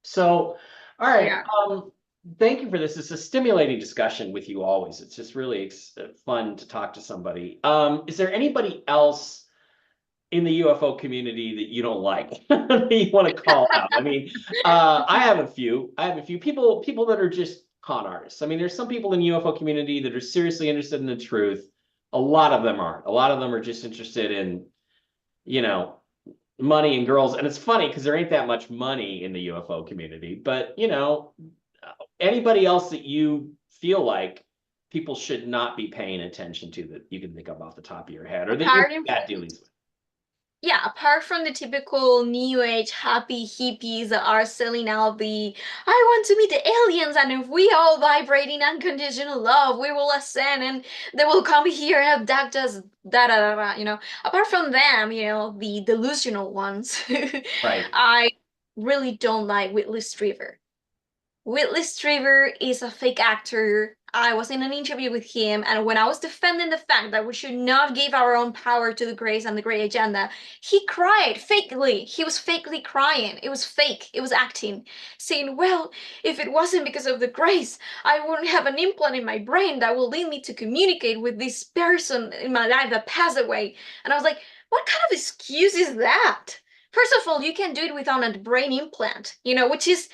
So, all right. Yeah. Thank you for this. It's a stimulating discussion with you always. It's just really fun to talk to somebody. Is there anybody else in the UFO community that you don't like that you want to call out? I mean, I have a few. I have a few people that are just con artists. I mean, there's some people in the UFO community that are seriously interested in the truth. A lot of them aren't. A lot of them are just interested in, you know, money and girls. And it's funny because there ain't that much money in the UFO community. But, anybody else that you feel like people should not be paying attention to that you can think of off the top of your head, or that Apart you've got dealings with? Yeah, apart from the typical new age happy hippies that are selling out the I want to meet the aliens, and if we all vibrate in unconditional love, we will ascend and they will come here and abduct us, da da da da. Apart from them, the delusional ones, Right. I really don't like Whitley Strieber. Whitley Strieber is a fake actor. I was in an interview with him, and when I was defending the fact that we should not give our own power to the Greys and the Grey agenda, he cried fakely. He was fakely crying. It was fake. It was acting, saying, "Well, if it wasn't because of the Greys, I wouldn't have an implant in my brain that will lead me to communicate with this person in my life that passed away." And I was like, what kind of excuse is that? First of all, you can do it without a brain implant, which is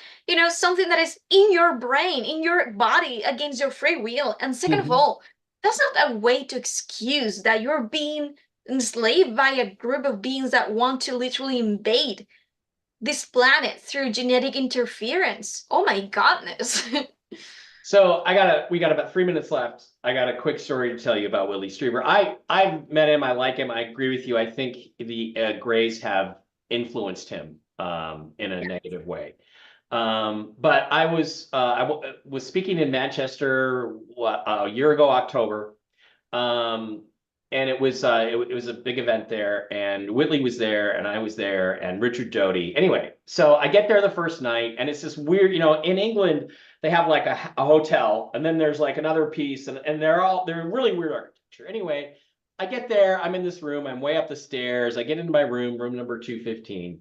something that is in your brain, in your body, against your free will. And second of all, that's not a way to excuse that you're being enslaved by a group of beings that want to literally invade this planet through genetic interference. Oh my godness. So we got about 3 minutes left. I got a quick story to tell you about Willie Strieber. I've met him. I like him. I agree with you. I think the Greys have influenced him in a negative way. But I was speaking in Manchester a year ago, October, and it was a big event there, and Whitley was there, and I was there, and Richard Doty. Anyway, so I get there the first night, and it's this weird, in England they have like a hotel, and then there's like another piece, and they're really weird architecture. Anyway, I get there, I'm in this room, I'm way up the stairs, I get into my room number 215.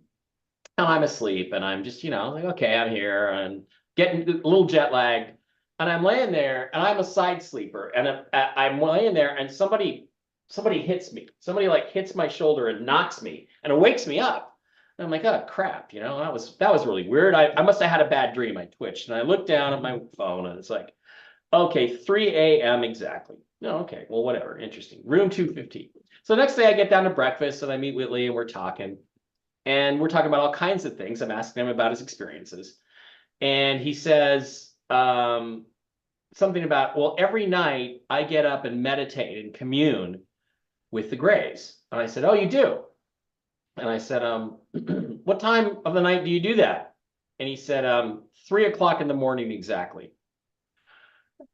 And I'm asleep, and I'm just, like, okay, I'm here and getting a little jet lagged. And I'm laying there, and I'm a side sleeper, and I'm laying there, and somebody hits me. Somebody like hits my shoulder and knocks me, and it wakes me up. And I'm like, oh crap, that was really weird. I must have had a bad dream. I twitched, and I looked down at my phone, and it's like, okay, 3 a.m. exactly. No, okay, well, whatever. Interesting. Room 215. So next day I get down to breakfast, and I meet Whitley, and we're talking. And we're talking about all kinds of things. I'm asking him about his experiences. And he says something about, well, every night I get up and meditate and commune with the Greys. And I said, oh, you do? And I said, what time of the night do you do that? And he said, 3 o'clock in the morning exactly.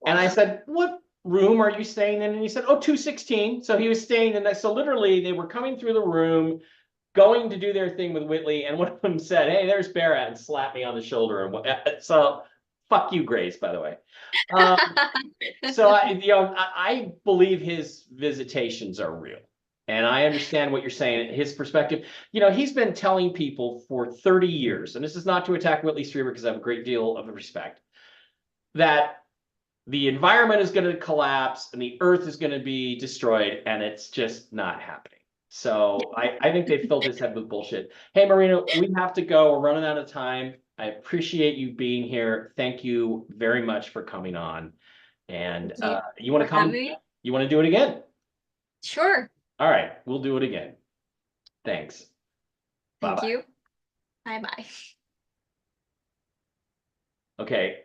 And I said, what room are you staying in? And he said, oh, 216. So he was staying in that. So literally they were coming through the room, going to do their thing with Whitley, and one of them said, hey, there's Barra, and slapped me on the shoulder. And so fuck you, Grace, by the way. So I believe his visitations are real. And I understand what you're saying, his perspective. He's been telling people for 30 years, and this is not to attack Whitley Strieber because I have a great deal of respect, that the environment is going to collapse and the earth is going to be destroyed, and it's just not happening. So I think they filled his head with bullshit. Hey, Marina, we have to go. We're running out of time. I appreciate you being here. Thank you very much for coming on. And you want to come? You want to do it again? Sure. All right, we'll do it again. Thanks. Thank Bye-bye. you. Bye-bye. Okay,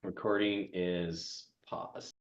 recording is paused.